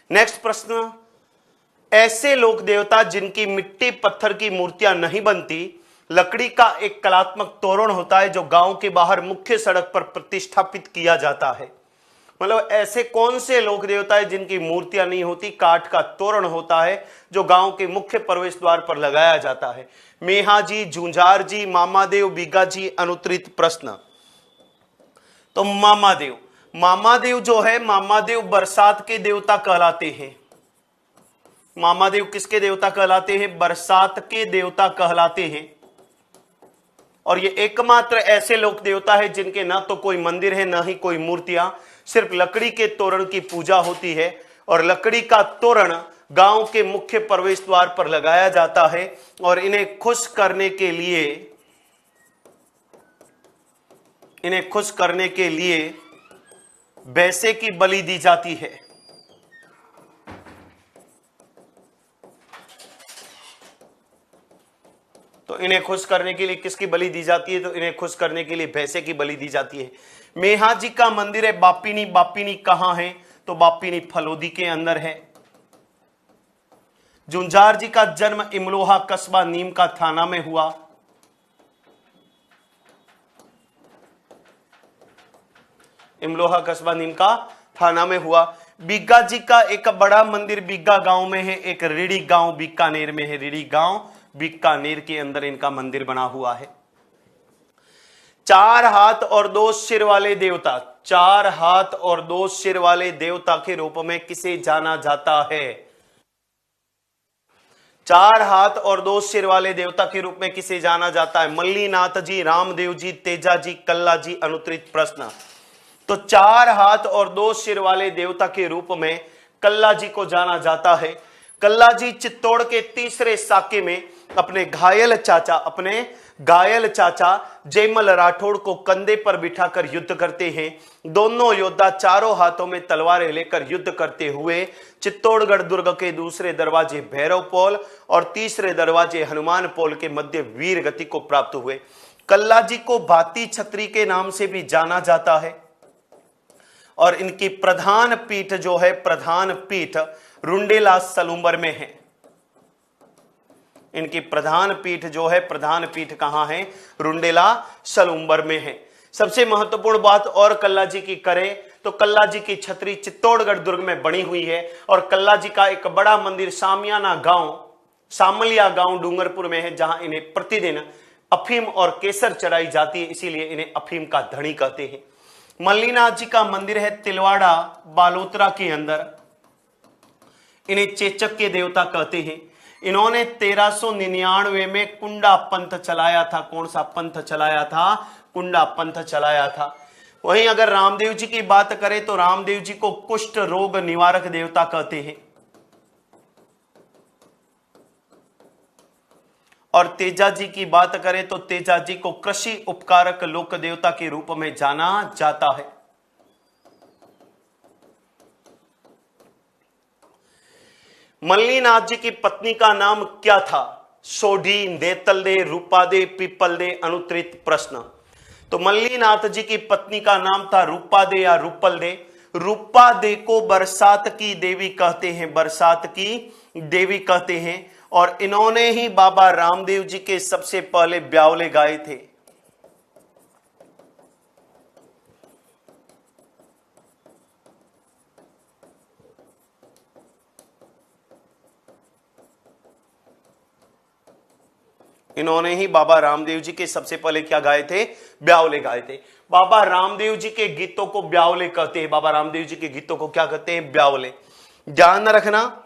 Next प्रश्न, ऐसे लोक देवता जिनकी मिट्टी पत्थर की मूर्तियां नहीं बनती, लकड़ी का एक कलात्मक तोरण होता है जो गांव के बाहर मुख्य सड़क पर प्रतिष्ठापित किया जाता है। मतलब ऐसे कौन से लोक देवता है जिनकी मूर्तियां नहीं होती, काठ का तोरण होता है जो गांव के मुख्य प्रवेश द्वार पर लगाया जाता है। मेहा जी, झुंझार जी, मामादेव, बीगा जी, अनुत्तरित प्रश्न। तो मामादेव, मामादेव जो है, मामादेव बरसात के देवता कहलाते हैं। मामादेव किसके देवता कहलाते हैं? बरसात के देवता कहलाते हैं। और ये एकमात्र ऐसे लोक देवता है जिनके ना तो कोई मंदिर है ना ही कोई मूर्तियां, सिर्फ लकड़ी के तोरण की पूजा होती है। और लकड़ी का तोरण गांव के मुख्य प्रवेश द्वार पर लगाया जाता है और इन्हें खुश करने के लिए भैंसे की बलि दी जाती है। तो इन्हें खुश करने के लिए किसकी बलि दी जाती है? तो इन्हें खुश करने के लिए भैंसे की बलि दी जाती है। मेहा जी का मंदिर है बापिनी, बापिनी कहां है? तो बापिनी फलोदी के अंदर है। झुंझार जी का जन्म इमलोहा कस्बा नीम का थाना में हुआ। इमलोहा कस्बा नीम का थाना में हुआ। बीगा जी का एक बड़ा मंदिर बीगा गांव में है, एक रीडी गांव बीकानेर में है। रीडी गांव बीकानेर के अंदर इनका मंदिर बना हुआ है। 4 हाथ और 2 सिर वाले देवता, 4 हाथ और 2 सिर वाले देवता के रूप में किसे जाना जाता है? 4 हाथ और 2 सिर वाले देवता के रूप में किसे जाना जाता है? मल्लीनाथ जी, रामदेव जी, तेजा जी, कल्ला जी, अनुत्तरित प्रश्न। तो 4 हाथ और 2 सिर वाले देवता के रूप में कल्ला जी को जाना जाता है। कल्ला जी चित्तौड़ के तीसरे साके में अपने घायल चाचा जयमल राठौड़ को कंधे पर बिठाकर युद्ध करते हैं। दोनों योद्धा चारों हाथों में तलवारें लेकर युद्ध करते हुए चित्तौड़गढ़ दुर्ग के दूसरे दरवाजे भैरव पोल और तीसरे दरवाजे हनुमान पोल के मध्य वीर गति को प्राप्त हुए। कल्ला जी को भाती छत्री के नाम से भी जाना जाता है और इनकी प्रधान पीठ जो है, प्रधान पीठ रुंडेला सलूंबर में है। इनकी प्रधान पीठ जो है, प्रधान पीठ कहां है? रुंडेला सलूंबर में है। सबसे महत्वपूर्ण बात और कल्ला जी की करें तो कल्ला जी की छतरी चित्तौड़गढ़ दुर्ग में बनी हुई है और कल्ला जी का एक बड़ा मंदिर सामलिया गांव डूंगरपुर में है, जहां इन्हें प्रतिदिन अफीम और केसर चढ़ाई जाती है, इसीलिए इन्हें अफीम का धनी कहते हैं। मल्लीनाथ जी का मंदिर है तिलवाड़ा बालोतरा के अंदर। इन्हें चेचक के देवता कहते हैं। इन्होंने 1399 में कुंडा पंथ चलाया था। कौन सा पंथ चलाया था? कुंडा पंथ चलाया था। वहीं अगर रामदेव जी की बात करें तो रामदेव जी को कुष्ठ रोग निवारक देवता कहते हैं। और तेजा जी की बात करें तो तेजा जी को कृषि उपकारक लोक देवता के रूप में जाना जाता है। मल्लीनाथ जी की पत्नी का नाम क्या था? सोढ़ी, नेतलदे, रूपादे, पीपलदे, अनुत्तरित प्रश्न। तो मल्लीनाथ जी की पत्नी का नाम था रूपादे या रूपलदे। रूपादे को बरसात की देवी कहते हैं, बरसात की देवी कहते हैं। और इन्होंने ही बाबा रामदेव जी के सबसे पहले ब्यावले गाए थे। इन्होंने ही बाबा रामदेव जी के सबसे पहले क्या गाए थे? ब्यावले गाए थे। बाबा रामदेव जी के गीतों को ब्यावले कहते हैं। बाबा रामदेव जी के गीतों को क्या कहते हैं? ब्यावले। ध्यान रखना,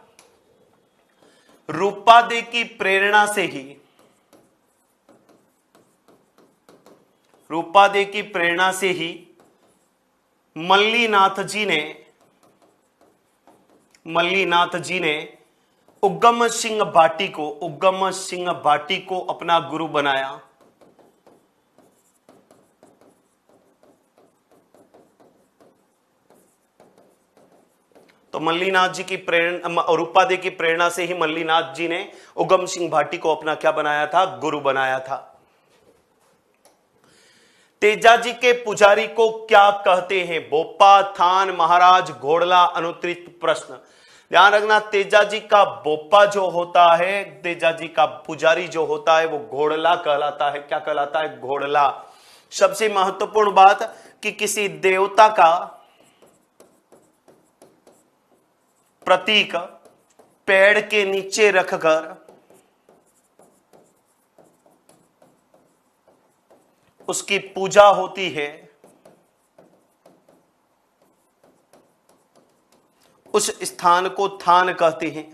रूपादे की प्रेरणा से ही मल्लीनाथ जी ने उग्गम सिंह भाटी को अपना गुरु बनाया। तो मल्लीनाथ जी की प्रेरणा, रूपादे की प्रेरणा से ही मल्लीनाथ जी ने उग्गम सिंह भाटी को अपना क्या बनाया था? गुरु बनाया था। तेजा जी के पुजारी को क्या कहते हैं? बोपा, थान, महाराज, घोड़ला, अनुत्तरित प्रश्न। ध्यान रखना, तेजा जी का बोपा जो होता है, तेजा जी का पुजारी जो होता है वो घोड़ला कहलाता है। क्या कहलाता है? घोड़ला। सबसे महत्वपूर्ण बात कि किसी देवता का प्रतीक पेड़ के नीचे रखकर उसकी पूजा होती है, उस स्थान को थान कहते हैं।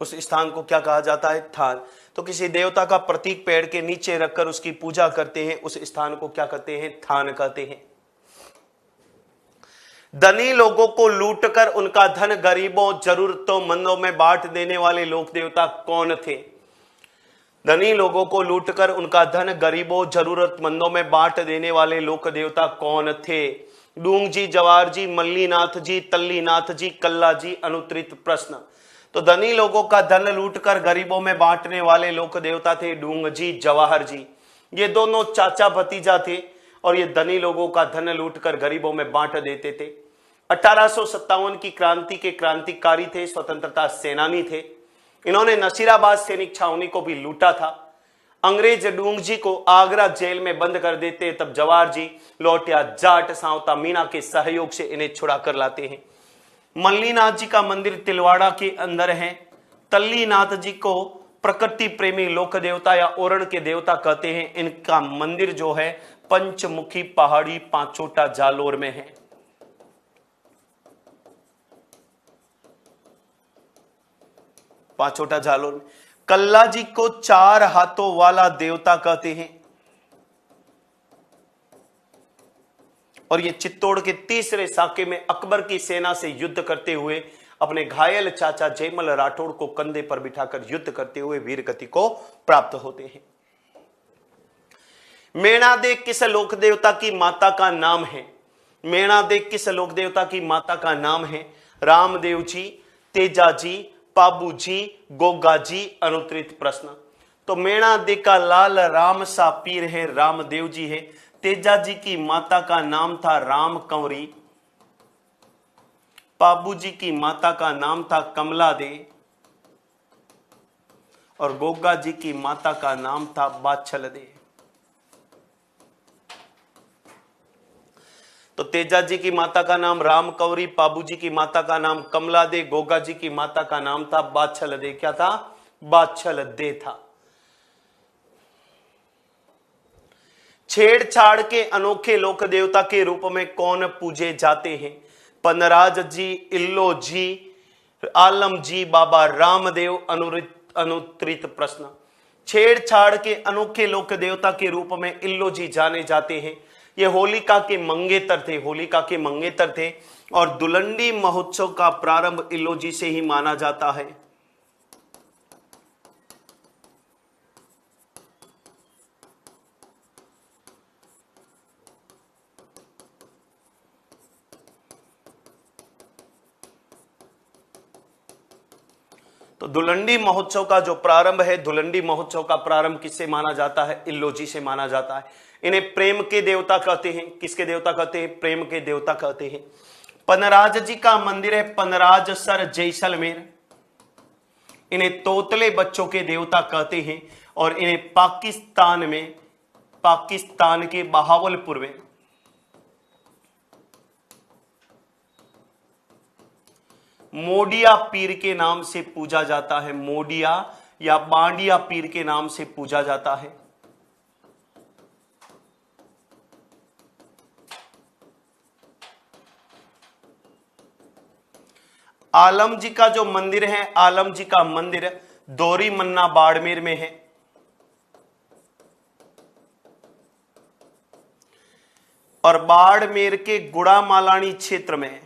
उस स्थान को क्या कहा जाता है? थान। तो किसी देवता का प्रतीक पेड़ के नीचे रखकर उसकी पूजा करते हैं, उस स्थान को क्या कहते हैं? थान कहते हैं। धनी लोगों को लूटकर उनका धन गरीबों जरूरतमंदों में बांट देने वाले लोक देवता कौन थे? धनी लोगों को लूटकर उनका धन गरीबों जरूरतमंदों में बांट देने वाले लोक देवता कौन थे? डूंग जी, जवाहर जी, मल्लीनाथ जी, तल्लीनाथ जी, कल्ला जी। अनुत्तरित प्रश्न। तो धनी लोगों का धन लूटकर गरीबों में बांटने वाले लोक देवता थे डूंग जी, जवाहर जी। ये दोनों चाचा भतीजा थे और ये धनी लोगों का धन लूटकर गरीबों में बांट देते थे। 1857 की क्रांति के क्रांतिकारी थे, स्वतंत्रता सेनानी थे। इन्होंने नसीराबाद सैनिक छावनी को भी लूटा था। अंग्रेज डूंग जी को आगरा जेल में बंद कर देते, तब जवाहर जी लौटिया जाट सावता मीणा के सहयोग से इन्हें छुड़ा कर लाते हैं। मल्लीनाथ जी का मंदिर तिलवाड़ा के अंदर है। तल्लीनाथ जी को प्रकृति प्रेमी लोक देवता या ओरण के देवता कहते हैं। इनका मंदिर जो है पंचमुखी पहाड़ी पांचोटा जालोर में है। पांचोटा जालोर में। कल्ला जी को चार हाथों वाला देवता कहते हैं और ये चित्तौड़ के तीसरे साके में अकबर की सेना से युद्ध करते हुए अपने घायल चाचा जयमल राठौड़ को कंधे पर बिठाकर युद्ध करते हुए वीर गति को प्राप्त होते हैं। मेणादे किस लोक देवता की माता का नाम है? मेणादे किस लोक देवता की माता का नाम है? रामदेव जी, तेजा जी, पाबू जी, गोगा जी। अनुत्तरित प्रश्न। तो मेणादे का लाल राम सा पीर है, रामदेव जी है। तेजा जी की माता का नाम था राम कंवरी। पाबू जी की माता का नाम था कमला दे और गोगा जी की माता का नाम था बाछल दे। तो तेजा जी की माता का नाम राम कंवरी, पाबू जी की माता का नाम कमला दे, गोगा जी की माता का नाम था बाछल दे। क्या था? बाछल दे था। छेड़छाड़ के अनोखे लोक देवता के रूप में कौन पूजे जाते हैं? पनराज जी, इल्लो जी, आलम जी, बाबा रामदेव। अनुत्तरित प्रश्न। छेड़छाड़ के अनोखे लोक देवता के रूप में इल्लो जी जाने जाते हैं। ये होलिका के मंगेतर थे, होलिका के मंगेतर थे और दुलंडी महोत्सव का प्रारंभ इल्लो जी से ही माना जाता है। तो दुलंडी महोत्सव का जो प्रारंभ है, दुलंडी महोत्सव का प्रारंभ किससे माना जाता है? इल्लो जी से माना जाता है। इन्हें प्रेम के देवता कहते हैं। किसके देवता कहते हैं? प्रेम के देवता कहते हैं। पनराज जी का मंदिर है पनराज सर, जैसलमेर। इन्हें तोतले बच्चों के देवता कहते हैं और इन्हें पाकिस्तान के बहावलपुर में मोडिया पीर के नाम से पूजा जाता है। मोडिया या बांडिया पीर के नाम से पूजा जाता है। आलम जी का जो मंदिर है, आलम जी का मंदिर दोरी मन्ना बाड़मेर में है। और बाड़मेर के गुड़ामालानी क्षेत्र में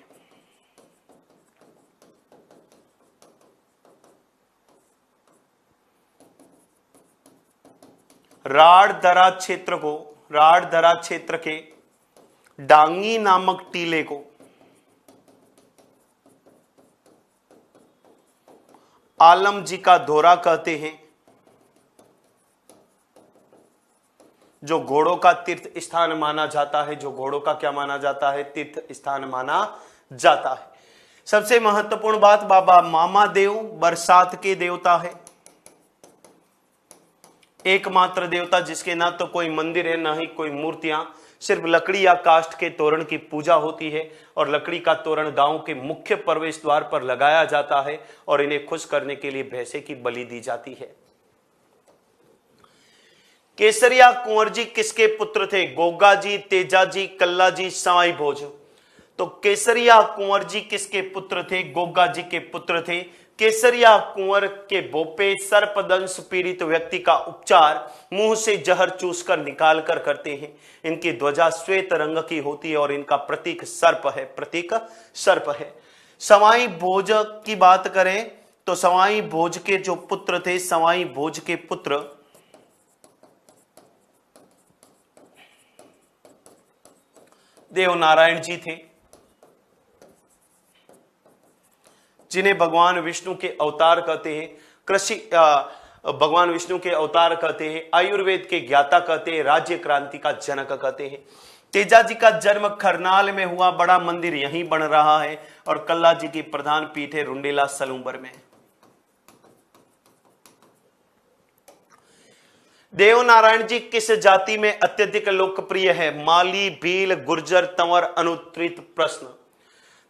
राड़धरा क्षेत्र के डांगी नामक टीले को आलम जी का धोरा कहते हैं। जो घोड़ों का तीर्थ स्थान माना जाता है, जो घोड़ों का क्या माना जाता है, तीर्थ स्थान माना जाता है। सबसे महत्वपूर्ण बात, बाबा मामा देव बरसात के देवता है, एकमात्र देवता जिसके ना तो कोई मंदिर है ना ही कोई मूर्तियां, सिर्फ लकड़ी या काष्ठ के तोरण की पूजा होती है और लकड़ी का तोरण गांव के मुख्य प्रवेश द्वार पर लगाया जाता है और इन्हें खुश करने के लिए भैंसे की बलि दी जाती है। केसरिया कुंवर जी किसके पुत्र थे? गोगा जी, तेजा जी, कल्ला जी, सवाई भोज। तो केसरिया कुंवर जी किसके पुत्र थे? गोगा जी के पुत्र थे। केसरिया कुंवर के बोपे सर्पदंश पीड़ित व्यक्ति का उपचार मुंह से जहर चूसकर निकाल कर करते हैं। इनकी ध्वजा श्वेत रंग की होती है और इनका प्रतीक सर्प है, प्रतीक सर्प है। सवाई भोज की बात करें तो सवाई भोज के जो पुत्र थे, सवाई भोज के पुत्र देवनारायण जी थे, जिन्हें भगवान विष्णु के अवतार कहते हैं, भगवान विष्णु के अवतार कहते हैं, आयुर्वेद के ज्ञाता कहते हैं, राज्य क्रांति का जनक कहते हैं। तेजा जी का जन्म खरनाल में हुआ, बड़ा मंदिर यहीं बन रहा है और कल्ला जी की प्रधान पीठ है रुंडेला सलूंबर में। देवनारायण जी किस जाति में अत्यधिक लोकप्रिय है? माली, भील, गुर्जर, तंवर, अनुत्तरित प्रश्न।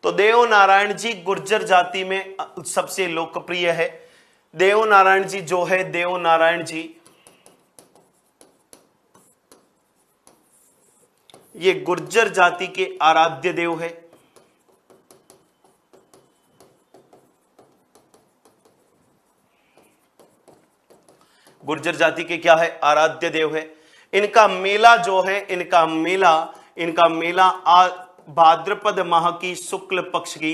तो देवनारायण जी गुर्जर जाति में सबसे लोकप्रिय है। देवनारायण जी जो है, देवनारायण जी ये गुर्जर जाति के आराध्य देव है। गुर्जर जाति के क्या है? आराध्य देव है। इनका मेला जो है, इनका मेला भाद्रपद माह की शुक्ल पक्ष की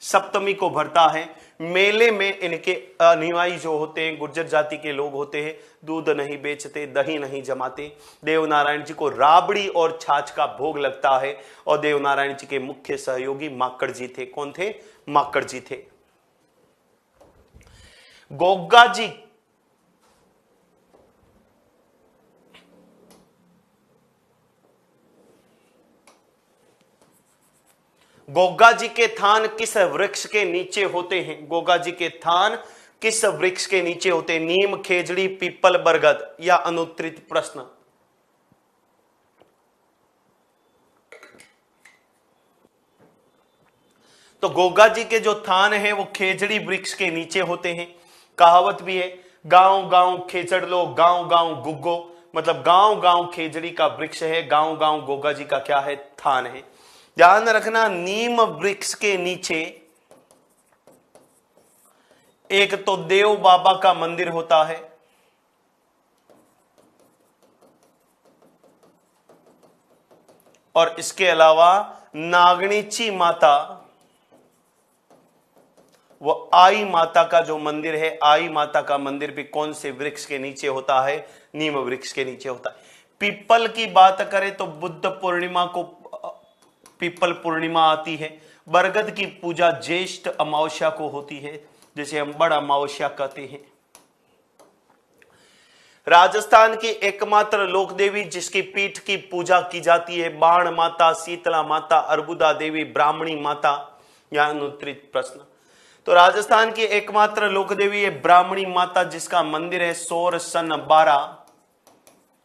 सप्तमी को भरता है। मेले में इनके अनुयायी जो होते हैं, गुर्जर जाति के लोग होते हैं, दूध नहीं बेचते, दही नहीं जमाते। देवनारायण जी को राबड़ी और छाछ का भोग लगता है और देवनारायण जी के मुख्य सहयोगी माकड़ जी थे। कौन थे? माकड़ जी थे। गोगा जी गोगा जी के थान किस वृक्ष के नीचे होते हैं? गोगा जी के थान किस वृक्ष के नीचे होते हैं? नीम, खेजड़ी, पीपल, बरगद या अनुत्तरित प्रश्न। तो गोगा जी के जो थान है वो खेजड़ी वृक्ष के नीचे होते हैं। कहावत भी है, गांव गांव खेजड़ लो, गांव गांव गुग्गो, मतलब गांव गांव खेजड़ी का वृक्ष है, गांव गांव गोगा जी का क्या है? थान है। ध्यान रखना, नीम वृक्ष के नीचे एक तो देव बाबा का मंदिर होता है और इसके अलावा नागणीची माता वो आई माता का जो मंदिर है, आई माता का मंदिर भी कौन से वृक्ष के नीचे होता है? नीम वृक्ष के नीचे होता है। पीपल की बात करें तो बुद्ध पूर्णिमा को पीपल पूर्णिमा आती है। बरगद की पूजा ज्येष्ठ अमावस्या को होती है, जिसे हम बड़ अमावस्या कहते हैं। राजस्थान की एकमात्र लोक देवी जिसकी पीठ की पूजा की जाती है, बाण माता, शीतला माता, अर्बुदा देवी, ब्राह्मणी माता या अनुत्तरित प्रश्न। तो राजस्थान की एकमात्र लोक देवी है ब्राह्मणी माता, जिसका मंदिर है सोर सन 12,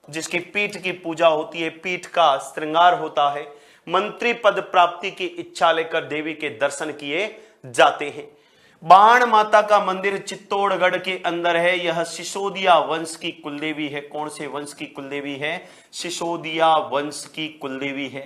जिसकी पीठ की पूजा होती है, पीठ का श्रृंगार होता है। मंत्री पद प्राप्ति की इच्छा लेकर देवी के दर्शन किए जाते हैं। बाण माता का मंदिर चित्तौड़गढ़ के अंदर है। यह सिसोदिया वंश की कुलदेवी है। कौन से वंश की कुलदेवी है? सिसोदिया वंश की कुलदेवी है।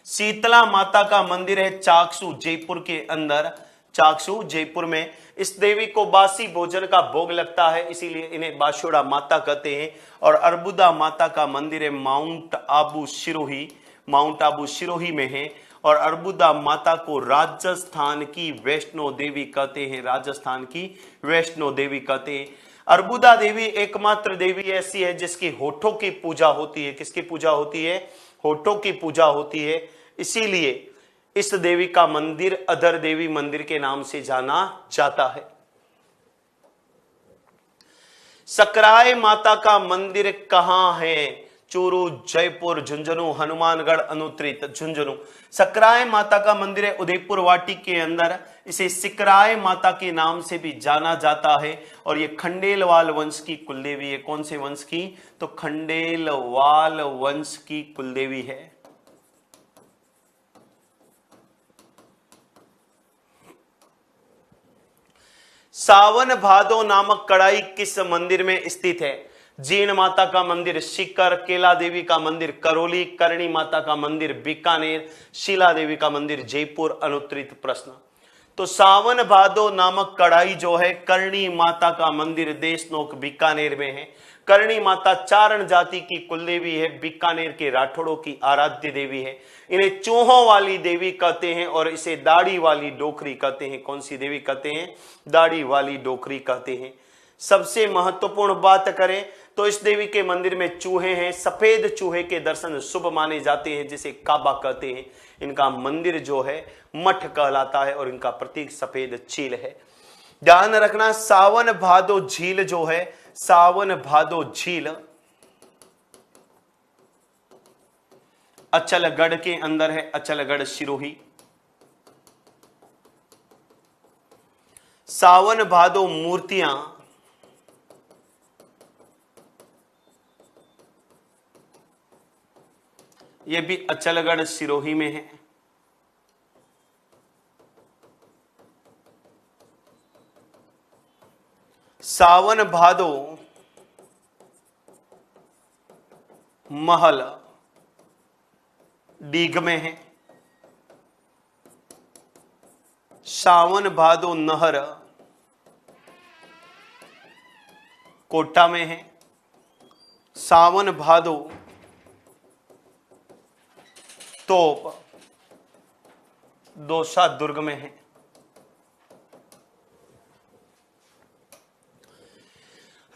शीतला माता का मंदिर है चाकसू, जयपुर के अंदर। चाकसू जयपुर में इस देवी को बासी भोजन का भोग लगता है, इसीलिए इन्हें बाशुड़ा माता कहते हैं। और अर्बुदा माता का मंदिर है माउंट आबू सिरोही, माउंट आबू सिरोही में है। और अर्बुदा माता को राजस्थान की वैष्णो देवी कहते हैं, राजस्थान की वैष्णो देवी कहते हैं। अर्बुदा देवी एकमात्र देवी ऐसी है जिसकी होठों की पूजा होती है। किसकी पूजा होती है? होठों की पूजा होती है। इसीलिए इस देवी का मंदिर अधर देवी मंदिर के नाम से जाना जाता है। सकराय माता का मंदिर कहाँ है? चूरू, जयपुर, झुंझुनू, हनुमानगढ़, अनुत्तरित, झुंझुनू। सकराय माता का मंदिर है उदयपुर वाटी के अंदर। इसे सिकराय माता के नाम से भी जाना जाता है और ये खंडेलवाल वंश की कुलदेवी है। कौन से वंश की? तो खंडेलवाल वंश की कुलदेवी है। सावन भादो नामक कड़ाई किस मंदिर में स्थित है? जीन माता का मंदिर सीकर, केला देवी का मंदिर करौली, करणी माता का मंदिर बीकानेर, शीला देवी का मंदिर जयपुर। अनुत्तरित प्रश्न। तो सावन भादो नामक कड़ाई जो है करणी माता का मंदिर देशनोक बीकानेर में है। करणी माता चारण जाति की कुलदेवी है, बीकानेर के राठौड़ों की आराध्य देवी है। इन्हें चूहों वाली देवी कहते हैं और इसे दाढ़ी वाली डोकरी कहते हैं। कौन सी देवी कहते हैं? दाढ़ी वाली डोकरी कहते हैं। सबसे महत्वपूर्ण बात करें तो इस देवी के मंदिर में चूहे हैं। सफेद चूहे के दर्शन शुभ माने जाते हैं, जिसे काबा कहते हैं। इनका मंदिर जो है मठ कहलाता है और इनका प्रतीक सफेद चील है। ध्यान रखना, सावन भादो झील जो है, सावन भादो झील अचलगढ़ के अंदर है। अचलगढ़ सिरोही। सावन भादो मूर्तियां ये भी अचलगढ़ सिरोही में है। सावन भादो महल डीग में है। सावन भादो नहर कोटा में है। सावन भादो तोप दौसा दुर्ग में है।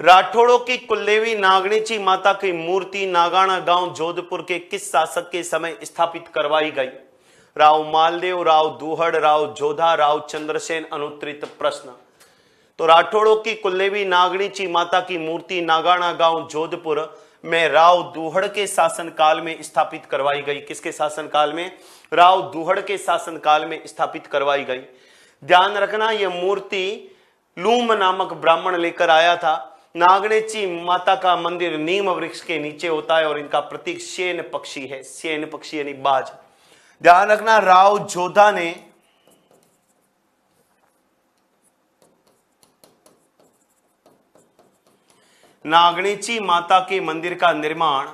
राठौड़ों की कुलदेवी नागणीची माता की मूर्ति नागाना गांव जोधपुर के किस शासक के समय स्थापित करवाई गई? राव मालदेव, राव दूहड़, राव जोधा, राव चंद्रसेन। अनुत्तरित प्रश्न। तो राठौड़ों की कुलदेवी नागणीची माता की मूर्ति नागाना गांव जोधपुर में राव दूहड़ के शासनकाल में स्थापित करवाई गई। किसके शासनकाल में? राव दूहड़ के शासनकाल में स्थापित करवाई गई। ध्यान रखना, यह मूर्ति लूम नामक ब्राह्मण लेकर आया था। नागणीची माता का मंदिर नीम वृक्ष के नीचे होता है और इनका प्रतीक शयन पक्षी है। शयन पक्षी यानी बाज। ध्यान रखना, राव जोधा ने नागणीची माता के मंदिर का निर्माण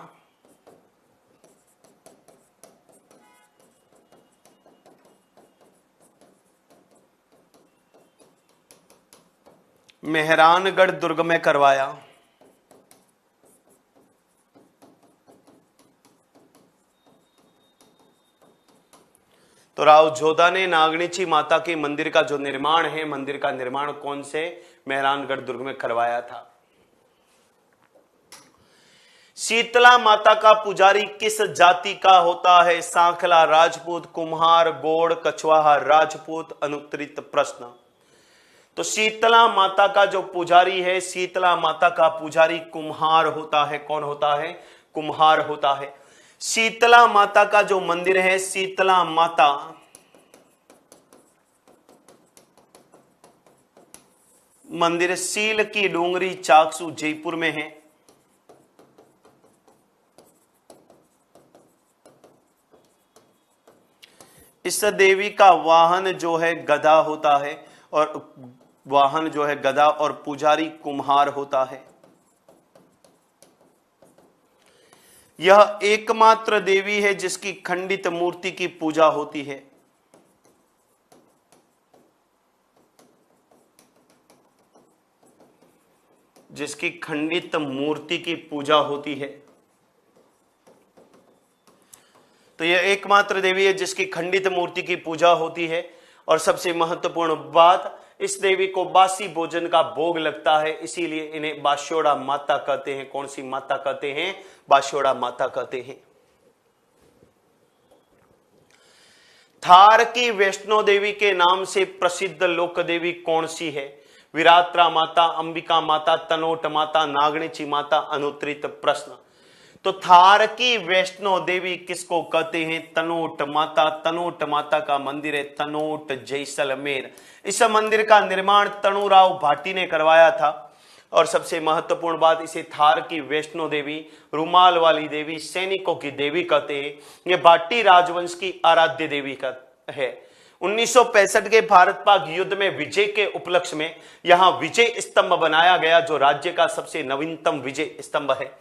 मेहरानगढ़ दुर्ग में करवाया। तो राव जोधा ने नागणीची माता के मंदिर का जो निर्माण है, मंदिर का निर्माण कौन से? मेहरानगढ़ दुर्ग में करवाया था। शीतला माता का पुजारी किस जाति का होता है? सांखला राजपूत, कुम्हार, गोड़, कछवाहा राजपूत। अनुत्तरित प्रश्न। तो शीतला माता का जो पुजारी है, शीतला माता का पुजारी कुम्हार होता है। कौन होता है? कुम्हार होता है। शीतला माता का जो मंदिर है, शीतला माता मंदिर सील की डूंगरी चाकसू जयपुर में है। इस देवी का वाहन जो है गधा होता है और वाहन जो है गधा और पुजारी कुम्हार होता है। यह एकमात्र देवी है जिसकी खंडित मूर्ति की पूजा होती है। जिसकी खंडित मूर्ति की पूजा होती है। तो यह एकमात्र देवी है जिसकी खंडित मूर्ति की पूजा होती है। और सबसे महत्वपूर्ण बात, इस देवी को बासी भोजन का भोग लगता है, इसीलिए इन्हें बास्योड़ा माता कहते हैं। कौन सी माता कहते हैं? बास्योड़ा माता कहते हैं। थार की वैष्णो देवी के नाम से प्रसिद्ध लोक देवी कौन सी है? विरात्रा माता, अंबिका माता, तनोट माता, नागणीची माता, अनुत्तरित प्रश्न। तो थार की वैष्णो देवी किसको कहते हैं? तनोट माता। तनोट माता का मंदिर है तनोट, जैसलमेर। इस मंदिर का निर्माण तणुराव भाटी ने करवाया था। और सबसे महत्वपूर्ण बात, इसे थार की वैष्णो देवी, रुमाल वाली देवी, सैनिकों की देवी कहते हैं। ये भाटी राजवंश की आराध्य देवी का है। 1965 के भारत पाक युद्ध में विजय के उपलक्ष्य में यहां विजय स्तंभ बनाया गया, जो राज्य का सबसे नवीनतम विजय स्तंभ है।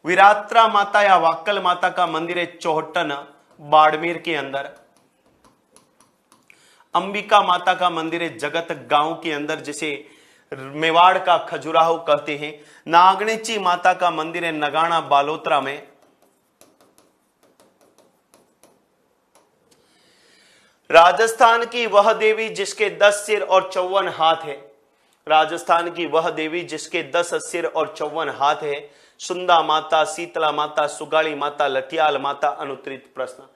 विरात्रा माता या वाक्कल माता का मंदिर है चौहटन, बाड़मेर के अंदर। अंबिका माता का मंदिर है जगत गांव के अंदर, जिसे मेवाड़ का खजुराहो कहते हैं। नागणेची माता का मंदिर है नगाना, बालोतरा में। राजस्थान की वह देवी जिसके 10 सिर और 54 हाथ है। राजस्थान की वह देवी जिसके 10 सिर और 54 हाथ है। सुंदा माता, शीतला माता, सुगाड़ी माता, लठियाल माता, अनुत्तरित प्रश्न।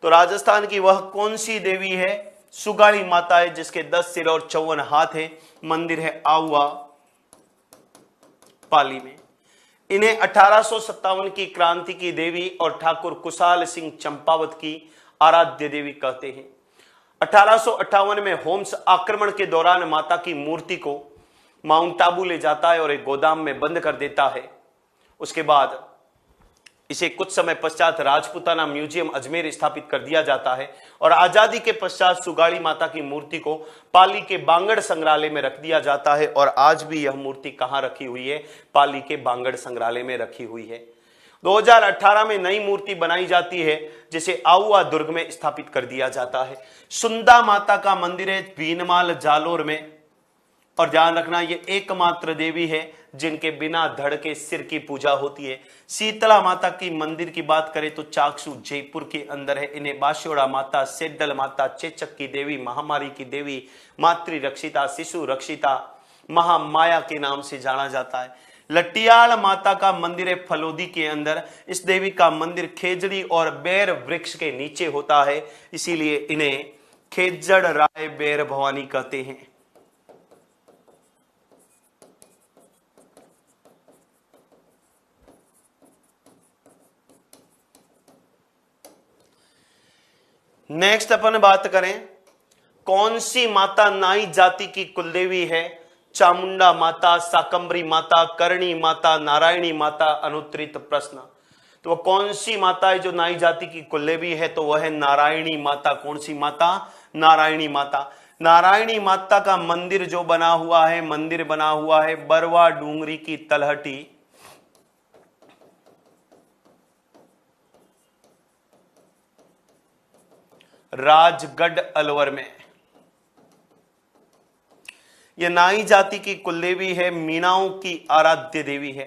तो राजस्थान की वह कौन सी देवी है? सुगाड़ी माता है, जिसके 10 सिर और 54 हाथ है। मंदिर है आउआ, पाली में। इन्हें 1857 की क्रांति की देवी और ठाकुर कुशाल सिंह चंपावत की आराध्य देवी कहते हैं। 1858 में होम्स आक्रमण के दौरान माता की मूर्ति को माउंट आबू ले जाता है और एक गोदाम में बंद कर देता है। उसके बाद इसे कुछ समय पश्चात राजपूताना म्यूजियम अजमेर स्थापित कर दिया जाता है और आजादी के पश्चात सुगाड़ी माता की मूर्ति को पाली के बांगड़ संग्रहालय में रख दिया जाता है। और आज भी यह मूर्ति कहां रखी हुई है? पाली के बांगड़ संग्रहालय में रखी हुई है। 2018 में नई मूर्ति बनाई जाती है, जिसे आउआ दुर्ग में स्थापित कर दिया जाता है। सुंदा माता का मंदिर है बीनमाल, जालोर में। और ध्यान रखना, ये एकमात्र देवी है जिनके बिना धड़ के सिर की पूजा होती है। शीतला माता की मंदिर की बात करें तो चाकसू जयपुर के अंदर है। इन्हें बाशोड़ा माता, सेड्डल माता, चेचक की देवी, महामारी की देवी, मातृ रक्षिता, शिशु रक्षिता, महामाया के नाम से जाना जाता है। लटियाल माता का मंदिर है फलोदी के अंदर। इस देवी का मंदिर खेजड़ी और बेर वृक्ष के नीचे होता है, इसीलिए इन्हें खेजड़ राय बेर भवानी कहते हैं। नेक्स्ट अपन बात करें, कौन सी माता नाई जाति की कुलदेवी है? चामुंडा माता, साकंबरी माता, करणी माता, नारायणी माता, अनुत्तरित प्रश्न। तो वह कौन सी माता है जो नाई जाति की कुलदेवी है? तो वह है नारायणी माता। कौन सी माता? नारायणी माता। नारायणी माता का मंदिर जो बना हुआ है, मंदिर बना हुआ है बरवा डूंगरी की तलहटी, राजगढ़ अलवर में। यह नाई जाति की कुलदेवी है, मीणाओं की आराध्य देवी है।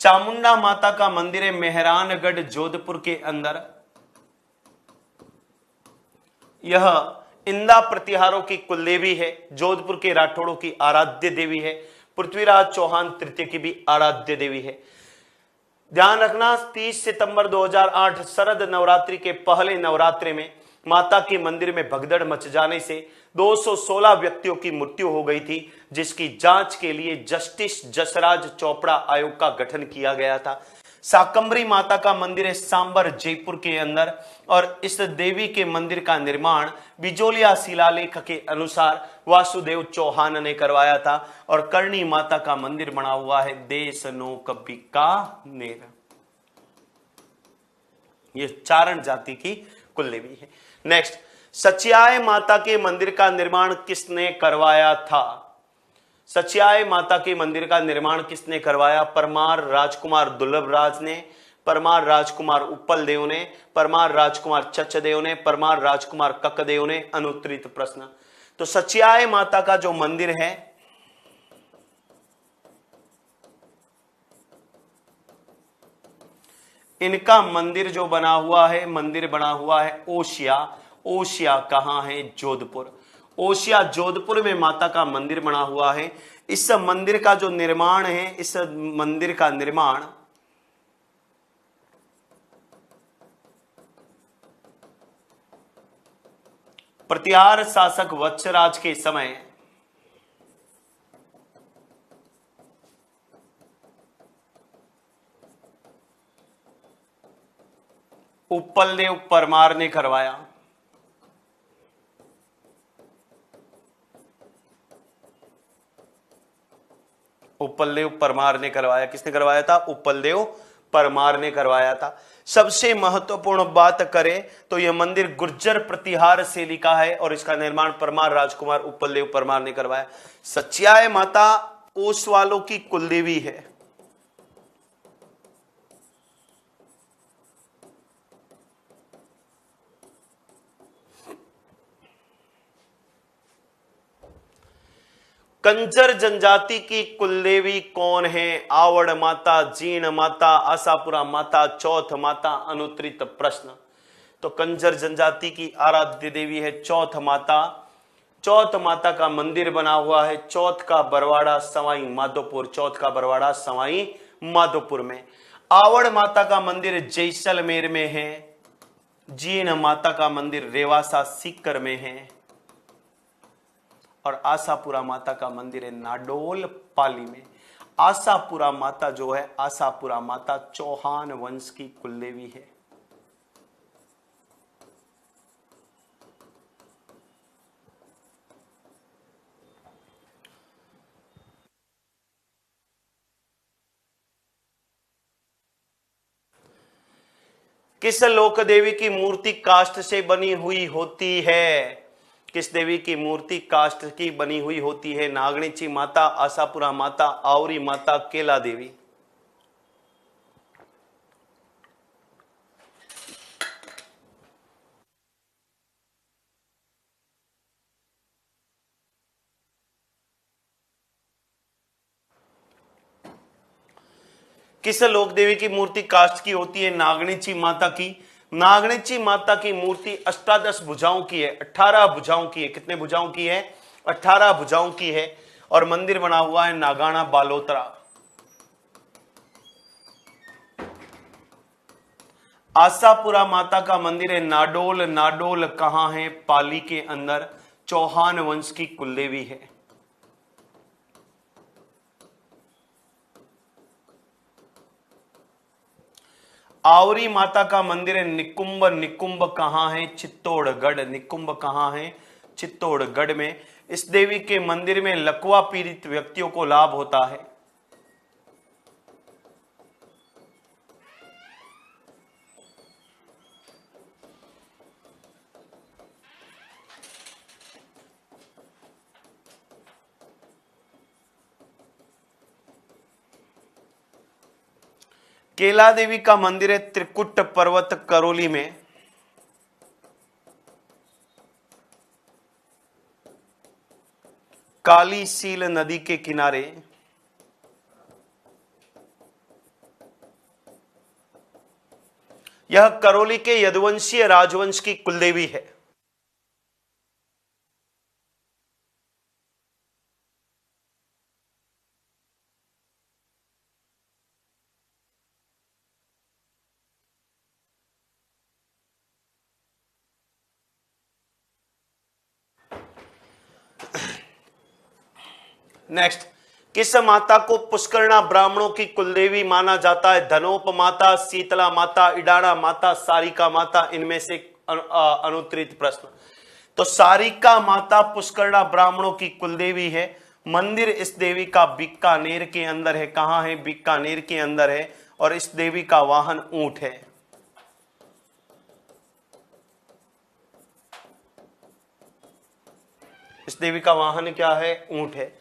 चामुंडा माता का मंदिर है मेहरानगढ़, जोधपुर के अंदर। यह इंदा प्रतिहारों की कुलदेवी है, जोधपुर के राठौड़ों की आराध्य देवी है। पृथ्वीराज चौहान तृतीय की भी आराध्य देवी है। ध्यान रखना, 30 सितंबर 2008 शरद नवरात्रि के पहले नवरात्रि में माता के मंदिर में भगदड़ मच जाने से 216 व्यक्तियों की मृत्यु हो गई थी, जिसकी जांच के लिए जस्टिस जसराज चोपड़ा आयोग का गठन किया गया था। साकंबरी माता का मंदिर है सांबर, जयपुर के अंदर। और इस देवी के मंदिर का निर्माण बिजोलिया शिलालेख के अनुसार वासुदेव चौहान ने करवाया था। और करणी माता का मंदिर बना हुआ है देशनोक बीकानेर। ये चारण जाति की कुलदेवी है। नेक्स्ट, सचियाय माता के मंदिर का निर्माण किसने करवाया था? सचियाय माता के मंदिर का निर्माण किसने करवाया? परमार राजकुमार दुर्लभ राज ने, परमार राजकुमार उपल देव ने, परमार राजकुमार चचदेव ने, परमार राजकुमार ककदेव ने, अनुत्तरित प्रश्न। तो सचियाय माता का जो मंदिर है, इनका मंदिर जो बना हुआ है, मंदिर बना हुआ है ओशिया। ओशिया कहां है? जोधपुर। ओशिया जोधपुर में माता का मंदिर बना हुआ है। इस मंदिर का जो निर्माण है, इस मंदिर का निर्माण प्रतिहार शासक वत्सराज के समय उपलदेव परमार ने करवाया। उपलदेव परमार ने करवाया। किसने करवाया था? उपलदेव परमार ने करवाया था। सबसे महत्वपूर्ण बात करें तो यह मंदिर गुर्जर प्रतिहार शैली का है और इसका निर्माण परमार राजकुमार उपलदेव परमार ने करवाया। सच्याय माता ओसवालों की कुलदेवी है। कंजर जनजाति की कुलदेवी कौन है? आवड़ माता, जीण माता, आशापुरा माता, चौथ माता, अनुत्तरित प्रश्न। तो कंजर जनजाति की आराध्य देवी है चौथ माता। चौथ माता का मंदिर बना हुआ है चौथ का बरवाड़ा सवाई माधोपुर, चौथ का बरवाड़ा सवाई माधोपुर में। आवड़ माता का मंदिर जैसलमेर में है। जीण माता का मंदिर रेवासा सीकर में है और आशापुरा माता का मंदिर है नाडोल पाली में। आशापुरा माता जो है, आशापुरा माता चौहान वंश की कुलदेवी है। किस लोक देवी की मूर्ति काष्ठ से बनी हुई होती है? किस देवी की मूर्ति काष्ठ की बनी हुई होती है? नागणीची माता, आशापुरा माता, आवरी माता, केला देवी। किस लोक देवी की मूर्ति काष्ठ की होती है? नागणीची माता की। नागणीची माता की मूर्ति अष्टादश भुजाओं की है, 18 भुजाओं की है। कितने भुजाओं की है? 18 भुजाओं की है और मंदिर बना हुआ है नागाना बालोतरा। आशापुरा माता का मंदिर है नाडोल। नाडोल कहां है? पाली के अंदर। चौहान वंश की कुलदेवी है। आवरी माता का मंदिर है निकुंभ। निकुंभ कहां है? चित्तौड़गढ़। निकुंभ कहां है? चित्तौड़गढ़ में। इस देवी के मंदिर में लकवा पीड़ित व्यक्तियों को लाभ होता है। केला देवी का मंदिर है त्रिकुट पर्वत करौली में। काली सील नदी के किनारे। यह करौली के यदुवंशीय राजवंश की कुलदेवी है। नेक्स्ट, किस माता को पुष्करणा ब्राह्मणों की कुलदेवी माना जाता है? धनोप माता, शीतला माता, इडाणा माता, सारिका माता। इनमें से अनुत्तरित प्रश्न। तो सारिका माता पुष्करणा ब्राह्मणों की कुलदेवी है। मंदिर इस देवी का बीकानेर के अंदर है। कहां है? बीकानेर के अंदर है और इस देवी का वाहन ऊंट है। इस देवी का वाहन क्या है? ऊंट है।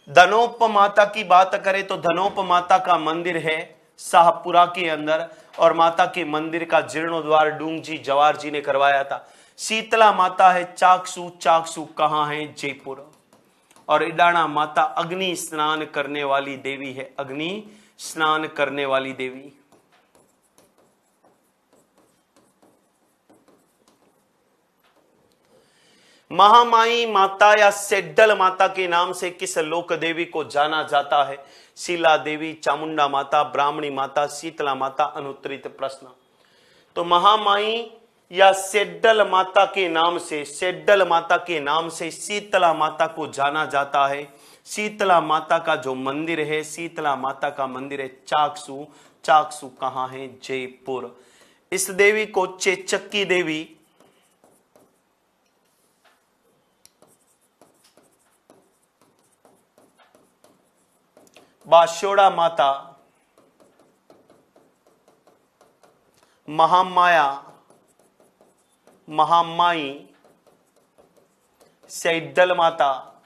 धनोप माता की बात करें तो धनोप माता का मंदिर है शाहपुरा के अंदर और माता के मंदिर का जीर्णोद्वार डूंगजी जवार जी ने करवाया था। शीतला माता है चाकसू। चाकसू कहां है? जयपुर। और इडाणा माता अग्नि स्नान करने वाली देवी है। अग्नि स्नान करने वाली देवी। महामाई माता या सेड्डल माता के नाम से किस लोक देवी को जाना जाता है? शीला देवी, चामुंडा माता, ब्राह्मणी माता, शीतला माता। अनुत्तरित प्रश्न। तो महामाई या सेड्डल माता के नाम से, सेड्डल माता के नाम से शीतला माता को जाना जाता है। शीतला माता का जो मंदिर है, शीतला माता का मंदिर है चाकसू। चाकसू कहां है? जयपुर। इस देवी को चेचक्की देवी, बाशोड़ा माता, महामाया, महामाई, सैदल माता,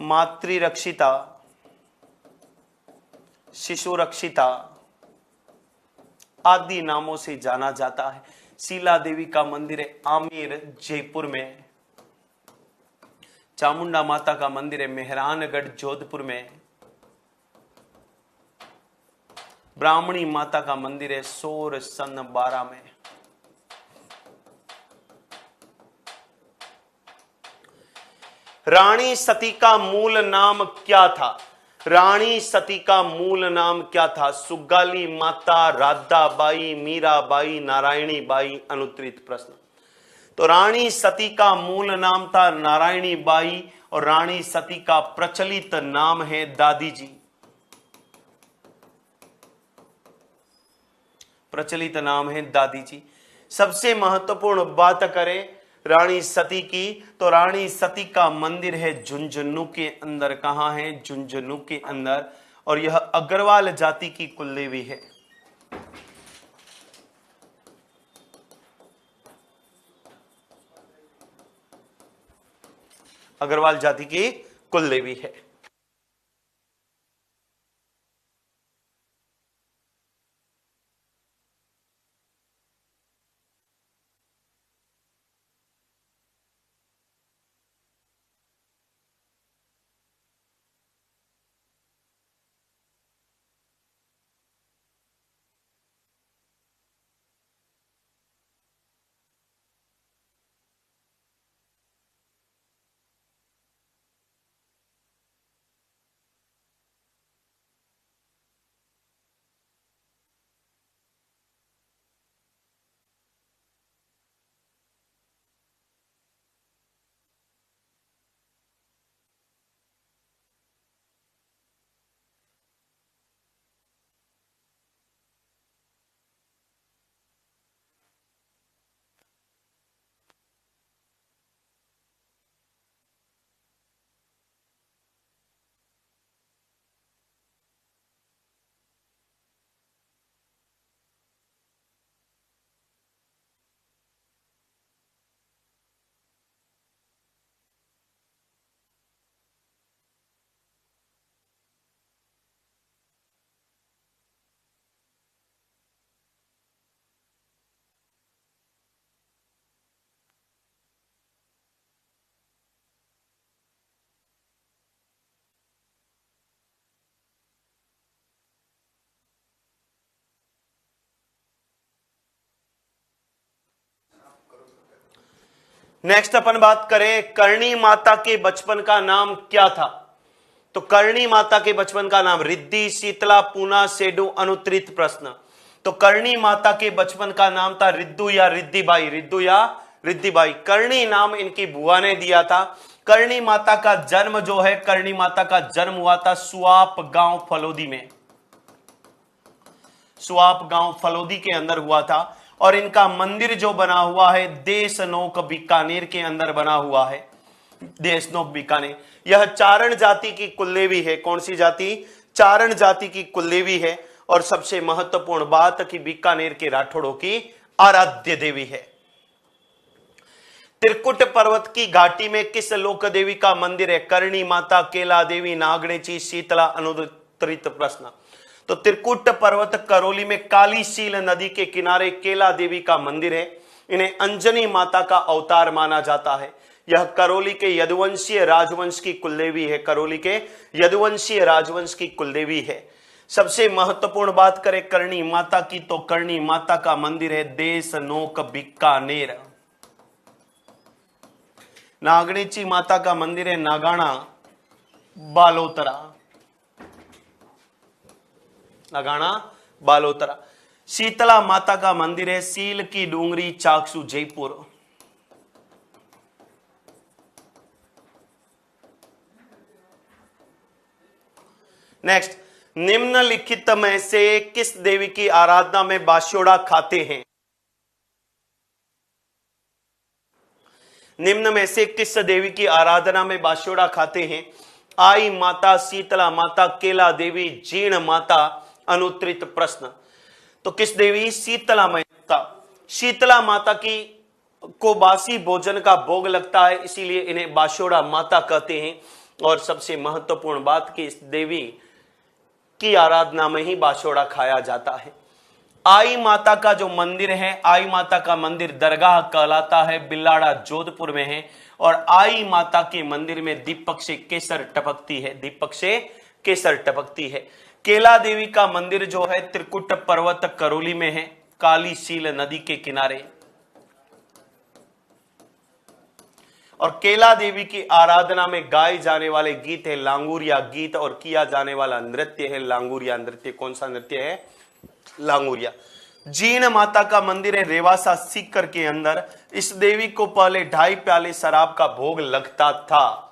मातृरक्षिता, शिशु रक्षिता आदि नामों से जाना जाता है। शीला देवी का मंदिर है आमेर जयपुर में। चामुंडा माता का मंदिर है मेहरानगढ़ जोधपुर में। ब्राह्मणी माता का मंदिर है सोर सन 12 में। रानी सती का मूल नाम क्या था? रानी सती का मूल नाम क्या था? सुगाली माता, राधाबाई, मीराबाई, नारायणी बाई? अनुत्तरित प्रश्न। तो रानी सती का मूल नाम था नारायणी बाई और रानी सती का प्रचलित नाम है दादी जी। प्रचलित नाम है दादी जी। सबसे महत्वपूर्ण बात करें रानी सती की, तो रानी सती का मंदिर है झुंझुनू के अंदर। कहां है? झुंझुनू के अंदर। और यह अग्रवाल जाति की कुलदेवी है। अग्रवाल जाति की कुलदेवी है। नेक्स्ट अपन बात करें करणी माता के बचपन का नाम क्या था? तो करणी माता के बचपन का नाम रिद्धि, शीतला, पूना, सेडू? अनुत्तरित प्रश्न। तो करणी माता के बचपन का नाम था रिद्धू या रिद्धिबाई। रिद्धू या रिद्धिबाई। करणी नाम इनकी बुआ ने दिया था। करणी माता का जन्म जो है, करणी माता का जन्म हुआ था सुआप गांव फलोदी में। सुआप गांव फलोदी के अंदर हुआ था। और इनका मंदिर जो बना हुआ है देशनोक बीकानेर के अंदर बना हुआ है। देशनोक बीकानेर। यह चारण जाति की कुलदेवी है। कौन सी जाति? चारण जाति की कुलदेवी है। और सबसे महत्वपूर्ण बात कि बीकानेर के राठौड़ों की आराध्य देवी है। त्रिकुट पर्वत की घाटी में किस लोक देवी का मंदिर है? करणी माता, केला देवी, नागणेची, शीतला? अनुत्तरित प्रश्न। तो त्रिकुट पर्वत करौली में कालीशील नदी के किनारे केला देवी का मंदिर है। इन्हें अंजनी माता का अवतार माना जाता है। यह करौली के यदुवंशीय राजवंश की कुलदेवी है। करौली के यदुवंशीय राजवंश की कुलदेवी है। सबसे महत्वपूर्ण बात करें करणी माता की, तो करणी माता का मंदिर है देशनोक बीकानेर। नागणेची माता का मंदिर है नागाना बालोतरा। नागाना बालोतरा। शीतला माता का मंदिर है सील की डूंगरी, चाकसू, जयपुर। नेक्स्ट, निम्नलिखित में से किस देवी की आराधना में बास्योड़ा खाते हैं? निम्न में से किस देवी की आराधना में बास्योड़ा खाते हैं? आई माता, शीतला माता, केला देवी, जीण माता। अनुत्तरित प्रश्न। तो किस देवी? शीतला माता। शीतला माता की को बासी भोजन का भोग लगता है, इसीलिए इन्हें बास्योड़ा माता कहते हैं। और सबसे महत्वपूर्ण बात कि इस देवी की आराधना में ही बास्योड़ा खाया जाता है। आई माता का जो मंदिर है, आई माता का मंदिर दरगाह कहलाता है, बिल्लाड़ा जोधपुर में है। और आई माता के मंदिर में दीपक से केसर टपकती है, दीपक से केसर टपकती है। केला देवी का मंदिर जो है त्रिकुट पर्वत करौली में है, काली सील नदी के किनारे। और केला देवी की आराधना में गाए जाने वाले गीत है लांगुरिया गीत, और किया जाने वाला नृत्य है लांगुरिया नृत्य। कौन सा नृत्य है? लांगुरिया। जीण माता का मंदिर है रेवासा सीकर के अंदर। इस देवी को पहले 2.5 प्याले शराब का भोग लगता था।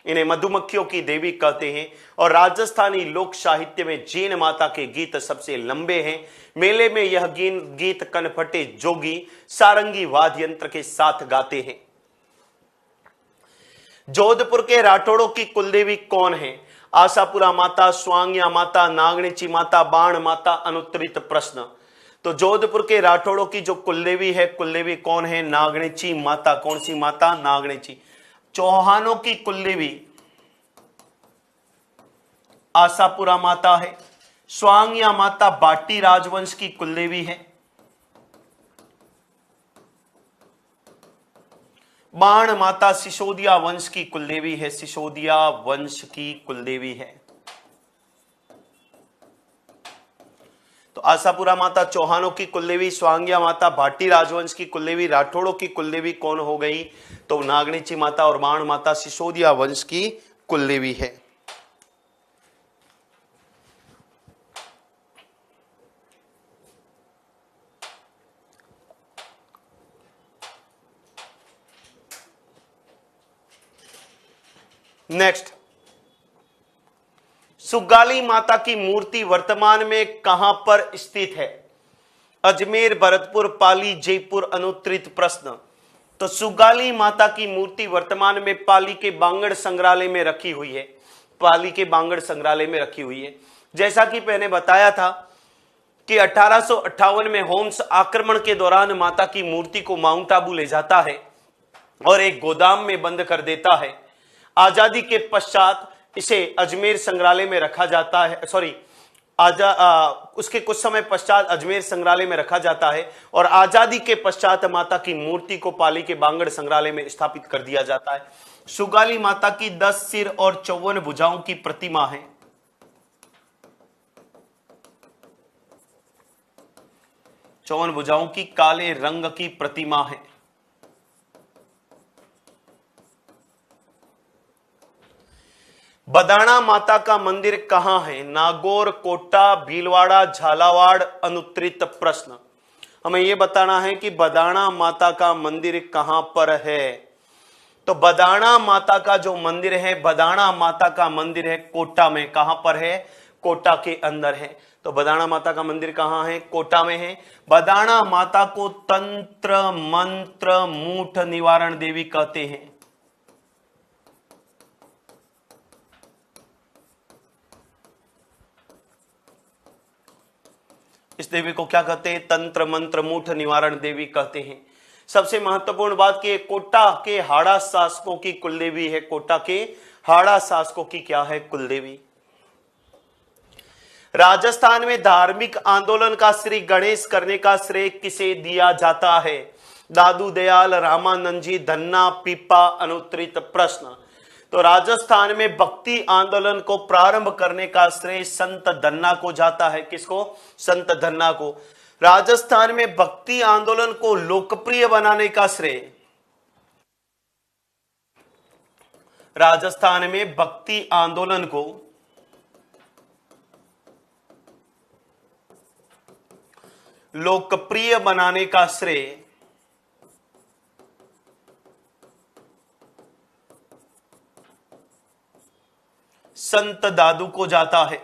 इन्हें मधुमक्खियों की देवी कहते हैं। और राजस्थानी लोक साहित्य में जीण माता के गीत सबसे लंबे हैं। मेले में यह गीत कनफटे जोगी सारंगी वाद्य यंत्र के साथ गाते हैं। जोधपुर के राठौड़ों की कुलदेवी कौन है? आशापुरा माता, स्वांग्या माता, नागणेची माता, बाण माता। अनुत्तरित प्रश्न। तो जोधपुर के राठौड़ों की जो कुलदेवी है, कुलदेवी कौन है? नागणेची माता। कौन सी माता? नागणेची। चौहानों की कुलदेवी आशापुरा माता है। स्वांग्या माता बाटी राजवंश की कुलदेवी है। बाण माता सिसोदिया वंश की कुलदेवी है, सिसोदिया वंश की कुलदेवी है। तो आशापुरा माता चौहानों की कुलदेवी, स्वांग्या माता भाटी राजवंश की कुलदेवी, राठौड़ों की कुलदेवी कौन हो गई? तो नागणेची माता। और बाण माता सिसोदिया वंश की कुलदेवी है। नेक्स्ट, सुगाली माता की मूर्ति वर्तमान में कहां पर स्थित है? अजमेर, भरतपुर, पाली, जयपुर। अनुत्तरित प्रश्न। तो सुगाली माता की मूर्ति वर्तमान में पाली के बांगड़ संग्रहालय में रखी हुई है, पाली के बांगड़ संग्रहालय में रखी हुई है। जैसा कि मैंने बताया था कि 1858 में होम्स आक्रमण के दौरान माता की मूर्ति को माउंट आबू ले जाता है और एक गोदाम में बंद कर देता है। आजादी के पश्चात इसे अजमेर संग्रहालय में रखा जाता है, उसके कुछ समय पश्चात अजमेर संग्रहालय में रखा जाता है। और आजादी के पश्चात माता की मूर्ति को पाली के बांगड़ संग्रहालय में स्थापित कर दिया जाता है। सुगाली माता की 10 सिर और 54 भुजाओं की प्रतिमा है। चौवन भुजाओं की काले रंग की प्रतिमा है। बदाना माता का मंदिर कहां है? नागौर, कोटा, भीलवाड़ा, झालावाड़। अनुत्तरित प्रश्न। हमें यह बताना है कि बदाना माता का मंदिर कहां पर है। तो बदाना माता का जो मंदिर है, बदाना माता का मंदिर है कोटा में। कहां पर है? कोटा के अंदर है। तो बदाना माता का मंदिर कहां है? कोटा में है। बदाना माता को तंत्र मंत्र मूठ निवारण देवी कहते हैं। इस देवी को क्या कहते हैं? तंत्र मंत्र मूठ निवारण देवी कहते हैं। सबसे महत्वपूर्ण बात कि कोटा के हाड़ा शासकों की कुलदेवी है। कोटा के हाड़ा शासकों की क्या है? कुलदेवी। राजस्थान में धार्मिक आंदोलन का श्री गणेश करने का श्रेय किसे दिया जाता है? दादू दयाल, रामानंद जी, धन्ना, पीपा। अनुत्तरित प्रश्न। तो राजस्थान में भक्ति आंदोलन को प्रारंभ करने का श्रेय संत धन्ना को जाता है। किसको? संत धन्ना को। राजस्थान में भक्ति आंदोलन को लोकप्रिय बनाने का श्रेय, राजस्थान में भक्ति आंदोलन को लोकप्रिय बनाने का श्रेय संत दादू को जाता है।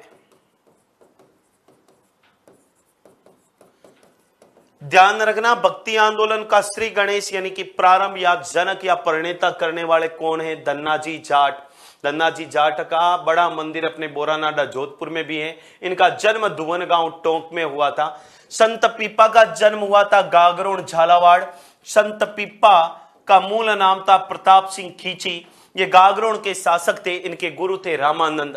ध्यान रखना, भक्ति आंदोलन का श्री गणेश यानी कि प्रारंभ या जनक या प्रणेता करने वाले कौन है? धन्नाजी जाट। धन्नाजी जाट का बड़ा मंदिर अपने बोरानाडा जोधपुर में भी है। इनका जन्म धुवन गांव टोंक में हुआ था। संत पीपा का जन्म हुआ था गागरोन झालावाड़। संत पीपा का मूल नाम था प्रताप सिंह खींची। ये गागरोन के शासक थे। इनके गुरु थे रामानंद।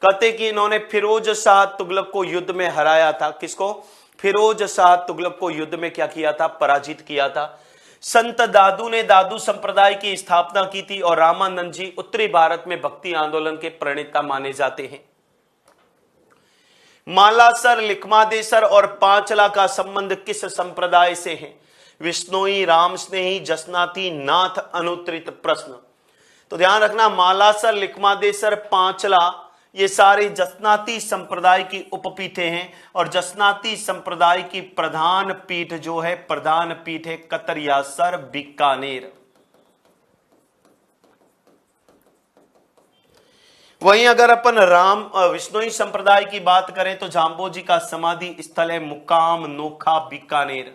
कहते कि इन्होंने फिरोज शाह तुगलक को युद्ध में हराया था। किसको? फिरोज शाह तुगलक को युद्ध में क्या किया था? पराजित किया था। संत दादू ने दादू संप्रदाय की स्थापना की थी और रामानंद जी उत्तरी भारत में भक्ति आंदोलन के प्रणेता माने जाते हैं। मालासर, लिखमादेसर और पांचला का संबंध किस संप्रदाय से है? विष्णोई, राम स्नेही, जसनाती, नाथ अनुत्तरित प्रश्न। तो ध्यान रखना, मालासर, लिखमादेसर, पांचला ये सारे जसनाती संप्रदाय की उपपीठे हैं और जसनाती संप्रदाय की प्रधान पीठ जो है, प्रधान पीठ है कतरियासर, बीकानेर। वहीं अगर अपन राम विष्णोई संप्रदाय की बात करें तो जाम्बोजी का समाधि स्थल है मुकाम नोखा, बीकानेर।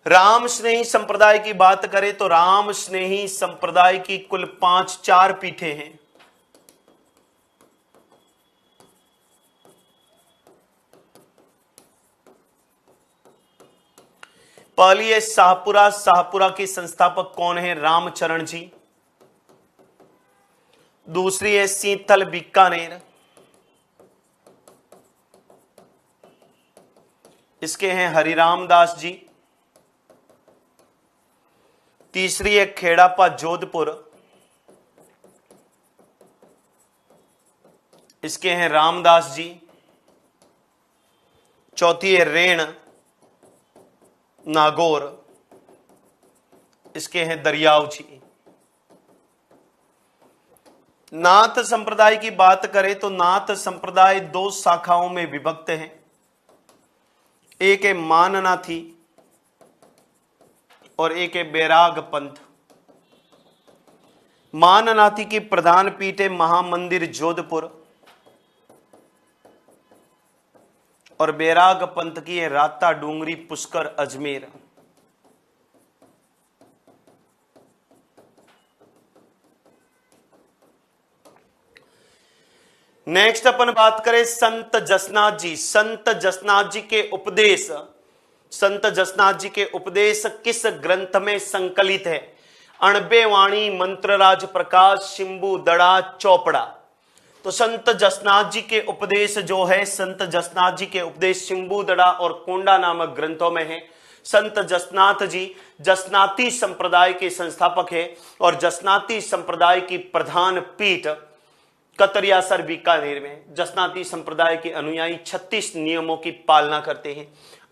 राम स्नेही संप्रदाय की बात करें तो राम स्नेही संप्रदाय की कुल 4 पीठें हैं। पहली है शाहपुरा। शाहपुरा के संस्थापक कौन है? रामचरण जी। दूसरी है सीतल, बीकानेर। इसके हैं हरिराम दास जी। तीसरी है खेड़ापा, जोधपुर। इसके हैं रामदास जी। चौथी है रेण, नागौर। इसके हैं दरियाव जी। नाथ संप्रदाय की बात करें तो नाथ संप्रदाय 2 शाखाओं में विभक्त है। एक है माननाथी और एक है बैराग पंथ। माननाथी की प्रधान पीठ है महामंदिर, जोधपुर और बैराग पंथ की है राता डूंगरी, पुष्कर, अजमेर। नेक्स्ट अपन बात करें संत जसनाथ जी। संत जसनाथ जी के उपदेश, संत जसनाथ जी के उपदेश किस ग्रंथ में संकलित है? अणबे वाणी, मंत्रराज प्रकाश, शिंबू दड़ा, चौपड़ा। तो संत जसनाथ जी के उपदेश जो है, संत जसनाथ जी के उपदेश शिंबू दड़ा और कोंडा नामक ग्रंथों में है। संत जसनाथ जी जसनाती संप्रदाय के संस्थापक है और जसनाती संप्रदाय की प्रधान पीठ कतरियासर, बीकानेर में। जसनाती संप्रदाय के अनुयायी 36 नियमों की पालना करते हैं।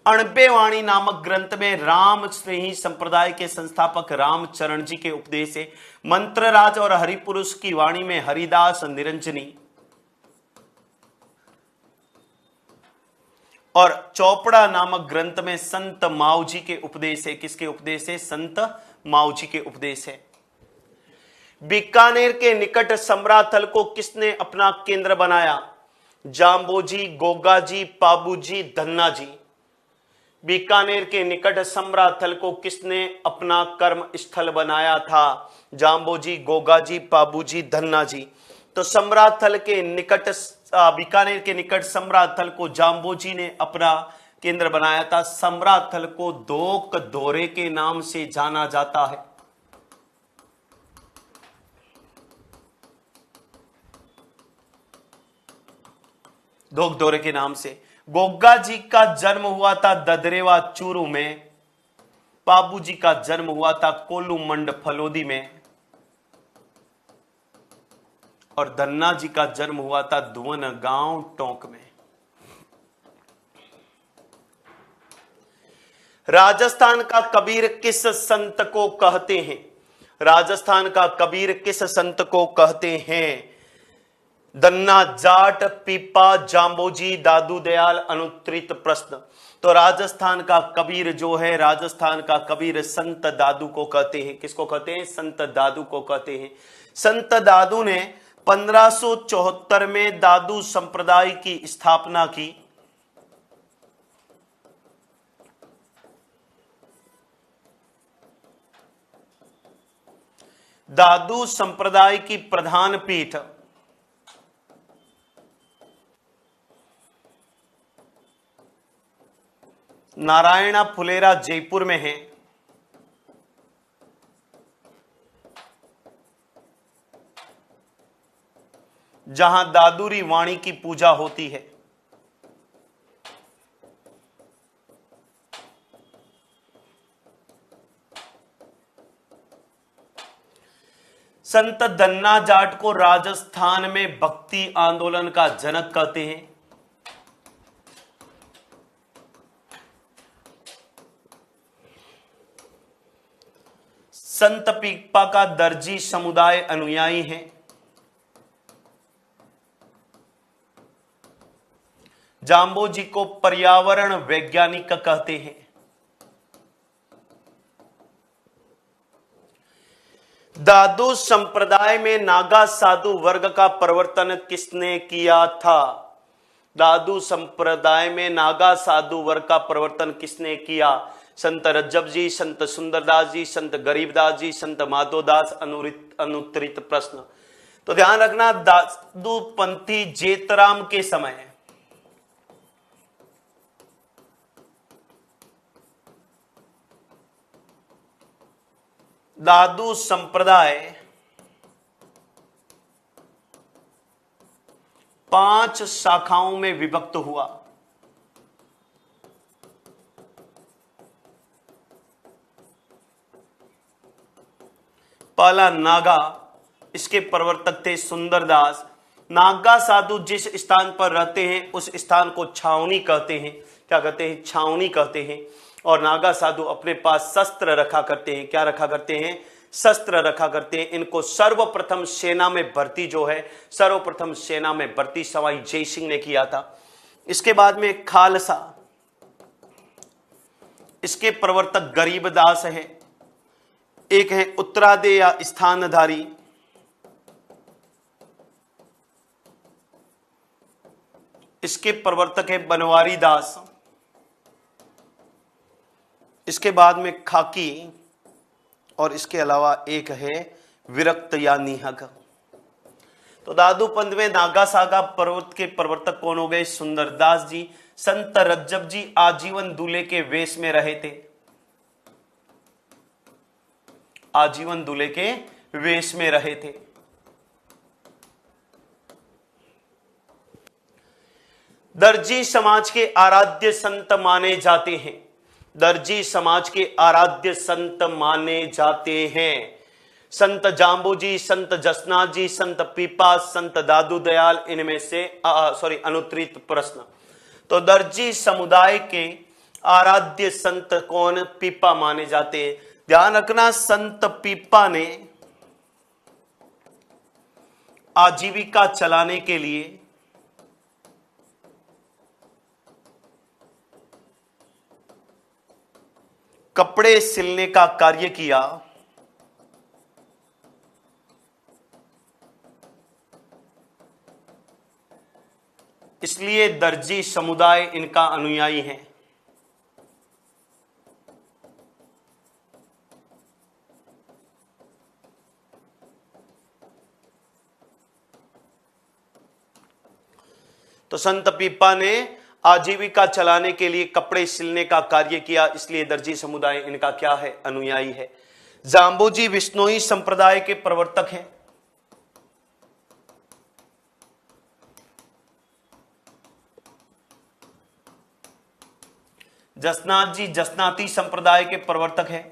अणबे वाणी नामक ग्रंथ में राम स्नेही संप्रदाय के संस्थापक रामचरण जी के उपदेश है। मंत्रराज और हरिपुरुष की वाणी में हरिदास, निरंजनी और चौपड़ा नामक ग्रंथ में संत माऊजी के उपदेश है। किसके उपदेश है? संत माऊजी के उपदेश है। बीकानेर के निकट समराथल को किसने अपना केंद्र बनाया? जाम्बोजी, गोगाजी, पाबूजी, धन्ना जी। बीकानेर के निकट समराथल को किसने अपना कर्म स्थल बनाया था? जाम्बोजी, गोगाजी, पाबूजी, धन्ना जी। तो समराथल के निकट, बीकानेर के निकट समराथल को जाम्बोजी ने अपना केंद्र बनाया था। समराथल को दोक दौरे के नाम से जाना जाता है। दोक दौरे के नाम से। गोगा जी का जन्म हुआ था ददरेवा, चूरू में। बाबू जी का जन्म हुआ था कोल्लू मंड, फलोदी में। और धन्ना जी का जन्म हुआ था धुवन गांव, टोंक में। राजस्थान का कबीर किस संत को कहते हैं? राजस्थान का कबीर किस संत को कहते हैं? दन्ना जाट पीपा जाम्बोजी दादू दयाल अनुत्तरित प्रश्न। तो राजस्थान का कबीर जो है, राजस्थान का कबीर संत दादू को कहते हैं। किसको कहते हैं? संत दादू को कहते हैं। संत दादू ने 1574 में दादू संप्रदाय की स्थापना की। दादू संप्रदाय की प्रधान पीठ नारायणा फुलेरा जयपुर में है। जहां दादूरी वाणी की पूजा होती है। संत दन्ना जाट को राजस्थान में भक्ति आंदोलन का जनक कहते हैं। संत पीपा का दर्जी समुदाय अनुयायी हैं। जाम्बोजी को पर्यावरण वैज्ञानिक कहते हैं। दादू संप्रदाय में नागा साधु वर्ग का प्रवर्तन किसने किया था? दादू संप्रदाय में नागा साधु वर्ग का प्रवर्तन किसने किया? संत रज्जब जी, संत सुंदरदास जी, संत गरीबदास जी, संत माधोदास अनुत्तरित प्रश्न। तो ध्यान रखना, दादू पंथी जेतराम के समय दादू संप्रदाय 5 शाखाओं में विभक्त हुआ। पहला नागा, इसके प्रवर्तक थे सुंदरदास। नागा साधु जिस स्थान पर रहते हैं उस स्थान को छावनी कहते हैं। क्या कहते हैं? छावनी कहते हैं। और नागा साधु अपने पास शस्त्र रखा करते हैं। क्या रखा करते हैं? शस्त्र रखा करते हैं। इनको सर्वप्रथम सेना में भर्ती जो है, सर्वप्रथम सेना में भर्ती सवाई जय सिंह ने किया था। इसके बाद में खालसा, इसके प्रवर्तक गरीबदास है। एक है उत्तरादे या स्थानधारी, इसके प्रवर्तक है बनवारी दास। इसके बाद में खाकी, और इसके अलावा एक है विरक्त या निहक। तो दादू पंथ में नागा सागा पर्वत के प्रवर्तक कौन हो गए? सुंदरदास जी। संत रज्जब जी आजीवन दूल्हे के वेश में रहे थे। आजीवन दूल्हे के वेश में रहे थे। दर्जी समाज के आराध्य संत माने जाते हैं। दर्जी समाज के आराध्य संत माने जाते हैं संत जाम्बोजी, संत जसनाथ जी, संत पीपा, संत दादू दयाल। इनमें से अनुत्तरित प्रश्न। तो दर्जी समुदाय के आराध्य संत कौन? पीपा माने जाते हैं। ध्यान रखना, संत पीपा ने आजीविका चलाने के लिए कपड़े सिलने का कार्य किया। इसलिए दर्जी समुदाय इनका अनुयायी है। तो संत पीपा ने आजीविका चलाने के लिए कपड़े सिलने का कार्य किया, इसलिए दर्जी समुदाय इनका क्या है? अनुयायी है। जाम्बोजी विष्णोई संप्रदाय के प्रवर्तक हैं। जसनाथ जी जसनाती संप्रदाय के प्रवर्तक हैं।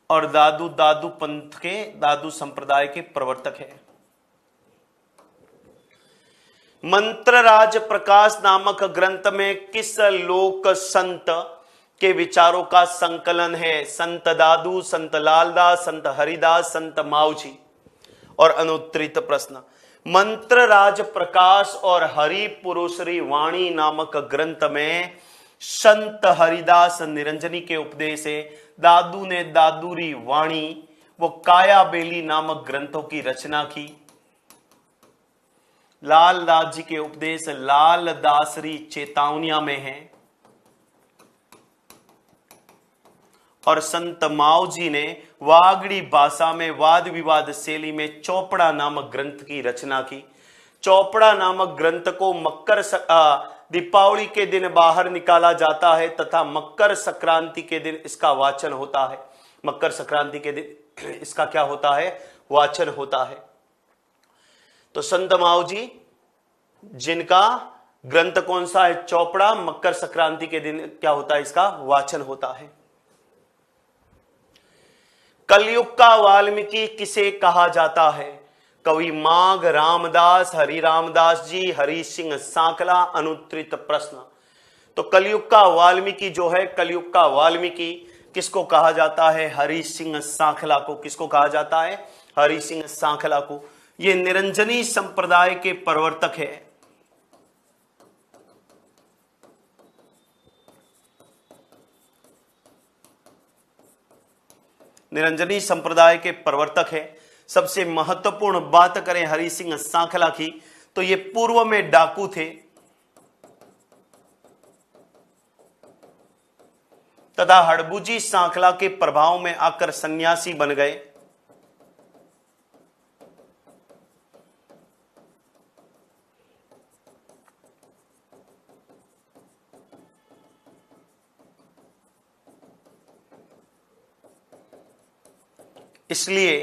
और दादू पंथ के, दादू संप्रदाय के प्रवर्तक हैं। मंत्रराज प्रकाश नामक ग्रंथ में किस लोक संत के विचारों का संकलन है? संत दादू, संत लालदास, संत हरिदास, संत माऊजी। और अनुत्तरित प्रश्न। मंत्र राज प्रकाश और हरि पुरुषरी वाणी नामक ग्रंथ में संत हरिदास निरंजनी के उपदेश से दादू ने दादूरी वाणी वो काया बेली नामक ग्रंथों की रचना की। लाल दास जी के उपदेश लाल दासरी चेतावनिया में है और संत माओ जी ने वागड़ी भाषा में वाद विवाद शैली में चौपड़ा नामक ग्रंथ की रचना की। चौपड़ा नामक ग्रंथ को दीपावली के दिन बाहर निकाला जाता है तथा मकर संक्रांति के दिन इसका वाचन होता है। मकर संक्रांति के दिन इसका क्या होता है? वाचन होता है। तो संत माओ जी जिनका ग्रंथ कौन सा है? चौपड़ा। मकर संक्रांति के दिन क्या होता है? इसका वाचन होता है। कलयुग का वाल्मीकि किसे कहा जाता है? कवि माघ रामदास, हरि रामदास जी, हरि सिंह सांकला। अनुत्तरित प्रश्न। तो कलयुग का वाल्मीकि जो है, कलयुग का वाल्मीकि किसको कहा जाता है? हरि सिंह सांखला को। किसको कहा जाता है? हरि सिंह सांखला को। ये निरंजनी संप्रदाय के प्रवर्तक है। निरंजनी संप्रदाय के प्रवर्तक है। सबसे महत्वपूर्ण बात करें हरि सिंह सांखला की तो ये पूर्व में डाकू थे तथा हड़बूजी सांखला के प्रभाव में आकर सन्यासी बन गए। इसलिए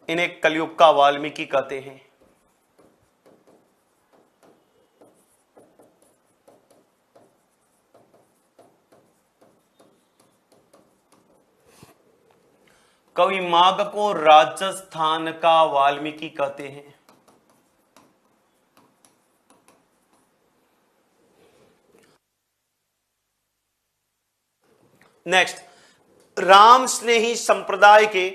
इन्हें कलयुग का वाल्मीकि कहते हैं। कवि माघ को राजस्थान का वाल्मीकि कहते हैं। नेक्स्ट, राम स्नेही संप्रदाय के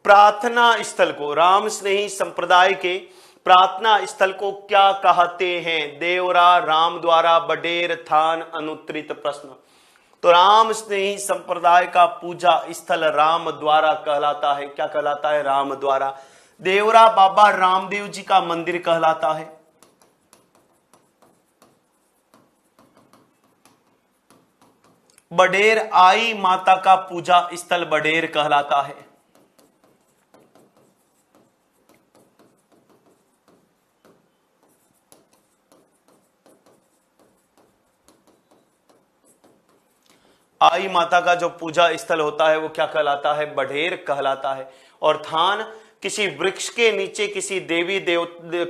प्रार्थना स्थल को, राम स्नेही संप्रदाय के प्रार्थना स्थल को क्या कहते हैं? देवरा, राम द्वारा, बडेर, थान। अनुत्तरित प्रश्न। तो राम स्नेही संप्रदाय का पूजा स्थल राम द्वारा कहलाता है। क्या कहलाता है? राम द्वारा। देवरा बाबा रामदेव जी का मंदिर कहलाता है। बडेर आई माता का पूजा स्थल बडेर कहलाता है। आई माता का जो पूजा स्थल होता है वो क्या कहलाता है? बडेर कहलाता है। और थान किसी वृक्ष के नीचे किसी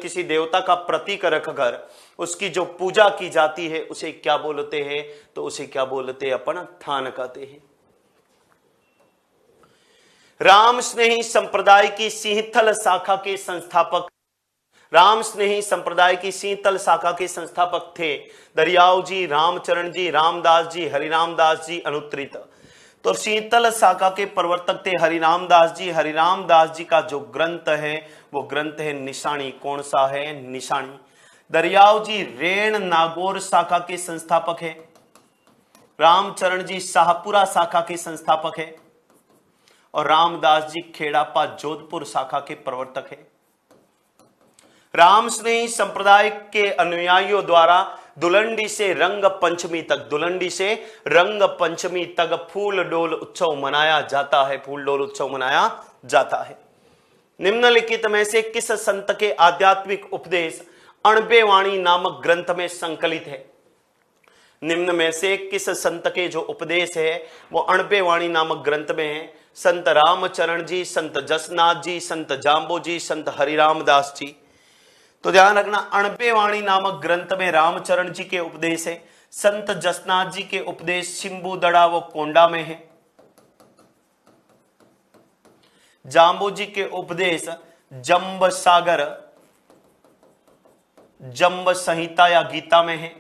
किसी देवता का प्रतीक रखकर उसकी जो पूजा की जाती है उसे क्या बोलते हैं? तो उसे क्या बोलते हैं? अपन थान कहते हैं। राम स्नेही संप्रदाय की सिंहथल शाखा के संस्थापक, राम स्नेही संप्रदाय की सिंहथल शाखा के संस्थापक थे दरियाव जी, रामचरण जी, रामदास जी, हरिरामदास जी। अनुत्तरित। तो शीतल शाखा के प्रवर्तक थे हरिरामदास जी। हरिरामदास जी का जो ग्रंथ है वो ग्रंथ है निशानी। कौन सा है? निशानी। दरियाव जी रेण नागौर शाखा के संस्थापक है। रामचरण जी शाहपुरा शाखा के संस्थापक है और रामदास जी खेड़ापा जोधपुर शाखा के प्रवर्तक है। राम स्नेही संप्रदाय के अनुयायियों द्वारा दुलंडी से रंग पंचमी तक, दुलंडी से रंग पंचमी तक फूल डोल उत्सव मनाया जाता है। फूल डोल उत्सव मनाया जाता है। निम्नलिखित में से किस संत के आध्यात्मिक उपदेश अणबे वाणी नामक ग्रंथ में संकलित है? निम्न में से किस संत के जो उपदेश है वो अणबे वाणी नामक ग्रंथ में है? संत रामचरण जी, संत जसनाथ जी, संत जाम्बो जी, संत हरिरामदास जी। तो ध्यान रखना, अणबे वाणी नामक ग्रंथ में रामचरण जी के उपदेश है। संत जसनाथ जी के उपदेश शिंबूदड़ा वो कोंडा में है। जाम्बो जी के उपदेश जंब सागर, जंब संहिता या गीता में है।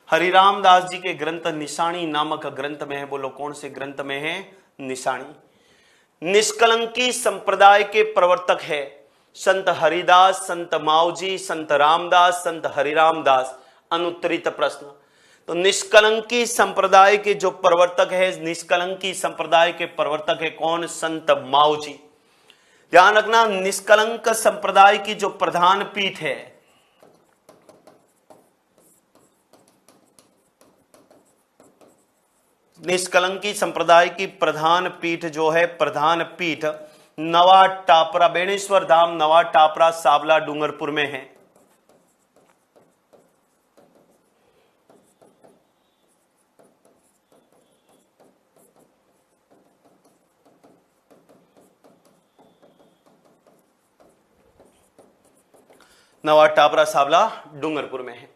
हरिरामदास जी के ग्रंथ निशानी नामक ग्रंथ में है। बोलो कौन से ग्रंथ में है? निशानी। निष्कलंकी संप्रदाय के प्रवर्तक है संत हरिदास, संत मावजी, संत रामदास, संत हरिराम दास। अनुत्तरित प्रश्न। तो निष्कलंकी संप्रदाय के जो प्रवर्तक है, निष्कलंकी संप्रदाय के प्रवर्तक है कौन? संत मावजी। ध्यान रखना, निष्कलंक संप्रदाय की जो प्रधान पीठ है, निष्कलंकी संप्रदाय की प्रधान पीठ जो है, प्रधान पीठ नवा टापरा, बेणेश्वर धाम, नवा टापरा, सावला, डूंगरपुर में है। नवा टापरा, सावला, डूंगरपुर में है।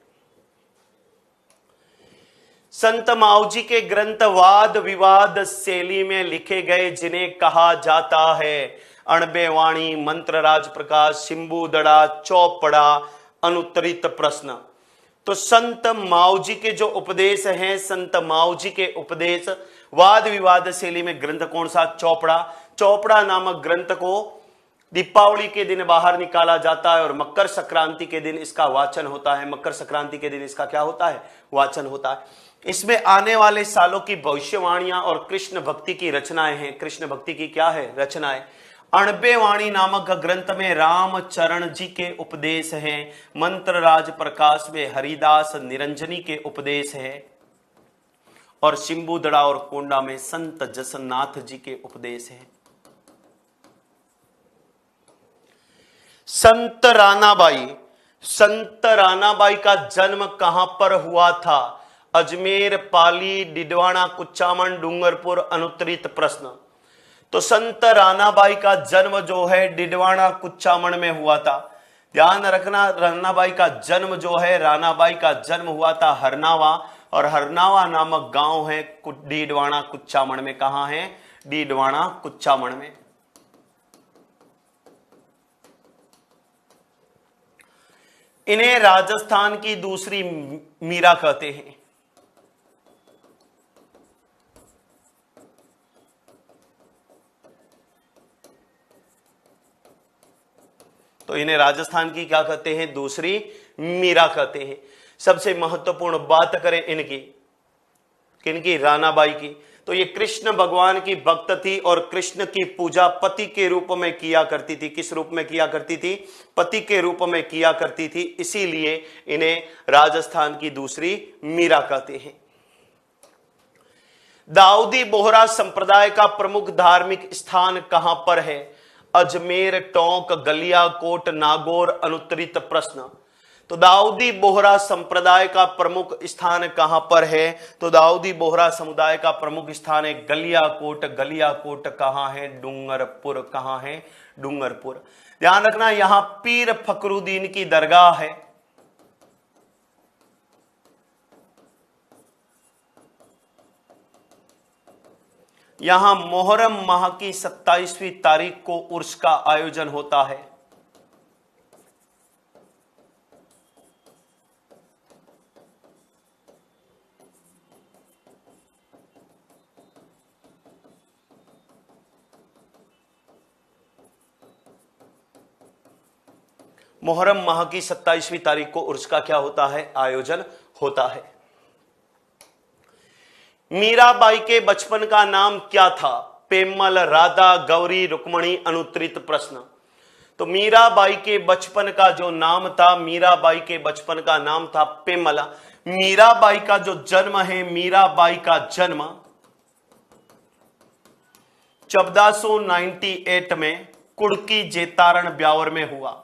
संत मावजी के ग्रंथ वाद विवाद शैली में लिखे गए, जिन्हें कहा जाता है अणबे वाणी, मंत्र राज प्रकाश, शिंबू दड़ा, चौपड़ा। अनुत्तरित प्रश्न। तो संत मावजी के जो उपदेश हैं, संत मावजी के उपदेश वाद विवाद शैली में ग्रंथ कौन सा? चौपड़ा। चौपड़ा नामक ग्रंथ को दीपावली के दिन बाहर निकाला जाता है और मकर संक्रांति के दिन इसका वाचन होता है। मकर संक्रांति के दिन इसका क्या होता है? वाचन होता है। इसमें आने वाले सालों की भविष्यवाणियां और कृष्ण भक्ति की रचनाएं हैं। कृष्ण भक्ति की क्या है? रचनाएं। अणबे वाणी नामक ग्रंथ में रामचरण जी के उपदेश हैं। मंत्र राज प्रकाश में हरिदास निरंजनी के उपदेश है और शिंबूदड़ा और कोंडा में संत जसनाथ जी के उपदेश है। संत रानाबाई, संत रानाबाई का जन्म कहां पर हुआ था? अजमेर, पाली, डिडवाना, कुचामन, डूंगरपुर। अनुत्तरित प्रश्न। तो संत रानाबाई का जन्म जो है डिडवाना, कुचामन में हुआ था। ध्यान रखना, रानाबाई का जन्म जो है, रानाबाई का जन्म हुआ था हरनावा, और हरनावा नामक गांव है डिडवाना, कुचामन में। कहां है? डिडवाना, कुचामन में। इन्हें राजस्थान की दूसरी मीरा कहते हैं। तो इन्हें राजस्थान की क्या कहते हैं? दूसरी मीरा कहते हैं। सबसे महत्वपूर्ण बात करें इनकी, किनकी? रानाबाई की। तो ये कृष्ण भगवान की भक्त थी और कृष्ण की पूजा पति के रूप में किया करती थी। किस रूप में किया करती थी? पति के रूप में किया करती थी। इसीलिए इन्हें राजस्थान की दूसरी मीरा कहते हैं। दाऊदी बोहरा संप्रदाय का प्रमुख धार्मिक स्थान कहां पर है? अजमेर, टोंक, गलियाकोट, नागौर। अनुत्तरित प्रश्न। तो दाऊदी बोहरा संप्रदाय का प्रमुख स्थान कहां पर है? तो दाऊदी बोहरा समुदाय का प्रमुख स्थान है गलियाकोट। गलियाकोट कहां है? डूंगरपुर। कहां है? डूंगरपुर। ध्यान रखना, यहां पीर फकरुद्दीन की दरगाह है। यहां मोहर्रम माह की 27वीं तारीख को उर्स का आयोजन होता है। मोहर्रम माह की 27वीं तारीख को उर्स का क्या होता है? आयोजन होता है। मीराबाई के बचपन का नाम क्या था? पेमल, राधा, गौरी, रुक्मणी। अनुत्तरित प्रश्न। तो मीराबाई के बचपन का जो नाम था, मीराबाई के बचपन का नाम था पेमला। मीराबाई का जो जन्म है, मीराबाई का जन्म 1498 में कुड़की जेतारण ब्यावर में हुआ।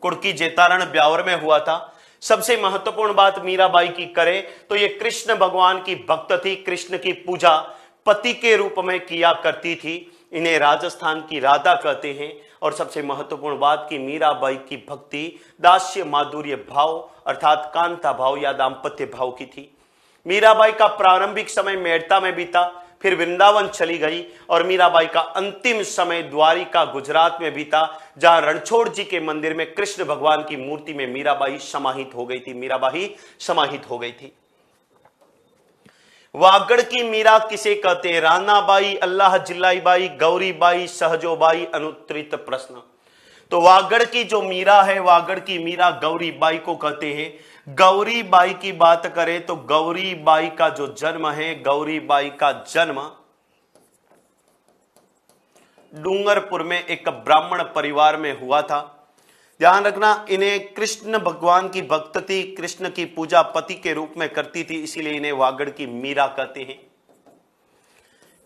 कुड़की जेतारण ब्यावर में हुआ था। सबसे महत्वपूर्ण बात मीराबाई की करें तो ये कृष्ण भगवान की भक्त थी। कृष्ण की पूजा पति के रूप में किया करती थी। इन्हें राजस्थान की राधा कहते हैं। और सबसे महत्वपूर्ण बात कि मीराबाई की भक्ति दास्य माधुर्य भाव अर्थात कांता भाव या दाम्पत्य भाव की थी। मीराबाई का प्रारंभिक समय मेड़ता में बीता, फिर वृंदावन चली गई और मीराबाई का अंतिम समय द्वारिका गुजरात में बीता, जहां रणछोड़ जी के मंदिर में कृष्ण भगवान की मूर्ति में मीराबाई समाहित हो गई थी। मीराबाई समाहित हो गई थी। वागड़ की मीरा किसे कहते हैं? रानाबाई, अल्लाह जिल्लाई बाई, गौरीबाई, सहजोबाई? अनुत्तरित प्रश्न। तो वागड़ की जो मीरा है, वागड़ की मीरा गौरीबाई को कहते हैं। गौरीबाई की बात करें तो गौरीबाई का जो जन्म है, गौरीबाई का जन्म डूंगरपुर में एक ब्राह्मण परिवार में हुआ था। ध्यान रखना, इन्हें कृष्ण भगवान की भक्त थी, कृष्ण की पूजा पति के रूप में करती थी, इसीलिए इन्हें वागड़ की मीरा कहते हैं।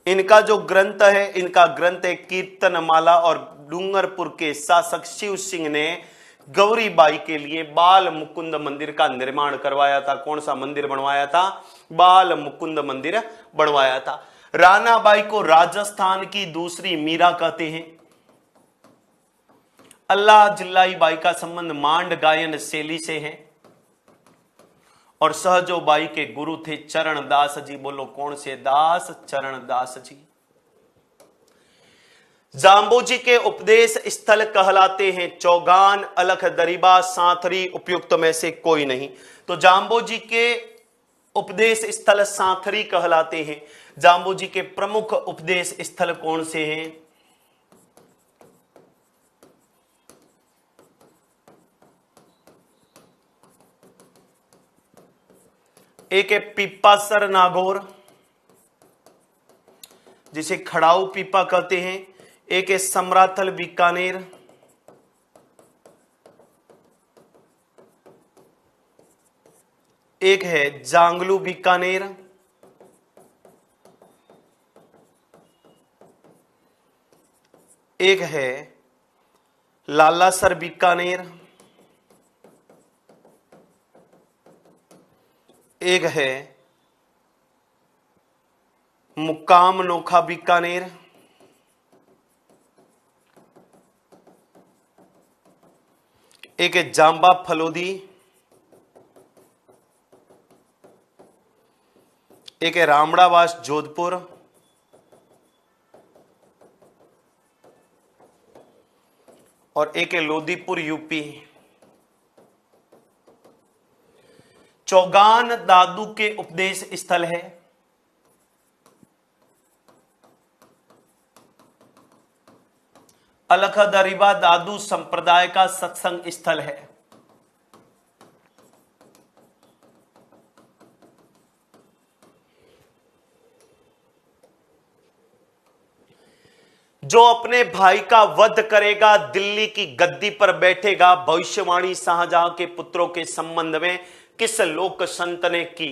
इनका जो ग्रंथ है, इनका ग्रंथ है कीर्तनमाला, और डूंगरपुर के शासक शिव सिंह ने गौरीबाई के लिए बाल मुकुंद मंदिर का निर्माण करवाया था। कौन सा मंदिर बनवाया था? बाल मुकुंद मंदिर बनवाया था। रानाबाई को राजस्थान की दूसरी मीरा कहते हैं। अल्लाह जिल्लाई बाई का संबंध मांड गायन शैली से है, और सहजोबाई के गुरु थे चरण दास जी। बोलो कौन से दास? चरण दास जी। जाम्बोजी के उपदेश स्थल कहलाते हैं चौगान, अलख दरिबा, सांथरी, उपयुक्त में से कोई नहीं। तो जाम्बोजी के उपदेश स्थल सांथरी कहलाते हैं। जाम्बोजी के प्रमुख उपदेश स्थल कौन से हैं? एक है पीपासर नागौर, जिसे खड़ाऊ पीपा कहते हैं। एक है समराथल बीकानेर, एक है जांगलू बीकानेर, एक है लालासर बीकानेर, एक है मुकाम नोखा बीकानेर, एक है जांबा फलोदी, एक है रामड़ावास जोधपुर, और एक है लोदीपुर यूपी। चौगान दादू के उपदेश स्थल है। अलख दरिबा दादू संप्रदाय का सत्संग स्थल है। जो अपने भाई का वध करेगा दिल्ली की गद्दी पर बैठेगा। भविष्यवाणी शाहजहां के पुत्रों के संबंध में किस लोक संत ने की?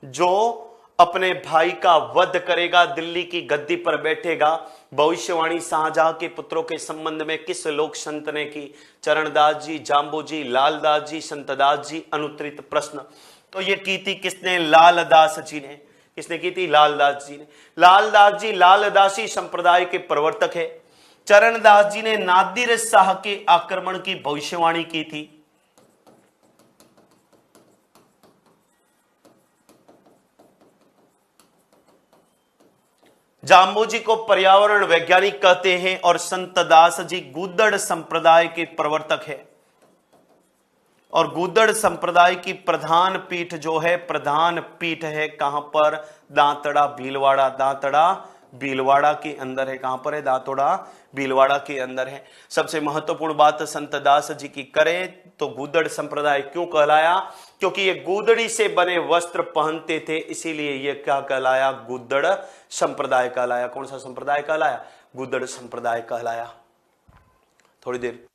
जो अपने भाई का वध करेगा दिल्ली की गद्दी पर बैठेगा। भविष्यवाणी शाहजहां के पुत्रों के संबंध में किस लोक संत ने की? चरणदास जी, जाम्बोजी, लालदास जी, संतदास जी? अनुत्तरित प्रश्न। तो ये की थी किसने? लालदास जी ने। किसने की थी? लालदास जी ने। लालदास जी लालदासी संप्रदाय के प्रवर्तक है। चरणदास जी ने नादिर शाह के आक्रमण की भविष्यवाणी की थी। जाम्बोजी को पर्यावरण वैज्ञानिक कहते हैं, और संतदास जी गूदड़ संप्रदाय के प्रवर्तक है। और गूदड़ संप्रदाय की प्रधान पीठ जो है, प्रधान पीठ है कहां पर? दांतड़ा भीलवाड़ा। दांतड़ा भीलवाड़ा के अंदर है। कहां पर है? दांतड़ा भीलवाड़ा के अंदर है। सबसे महत्वपूर्ण बात संतदास जी की करें तो गूदड़ संप्रदाय क्यों कहलाया? क्योंकि ये गूदड़ी से बने वस्त्र पहनते थे, इसीलिए ये क्या कहलाया? गूदड़ संप्रदाय कहलाया। कौन सा संप्रदाय कहलाया? गूदड़ संप्रदाय कहलाया। थोड़ी देर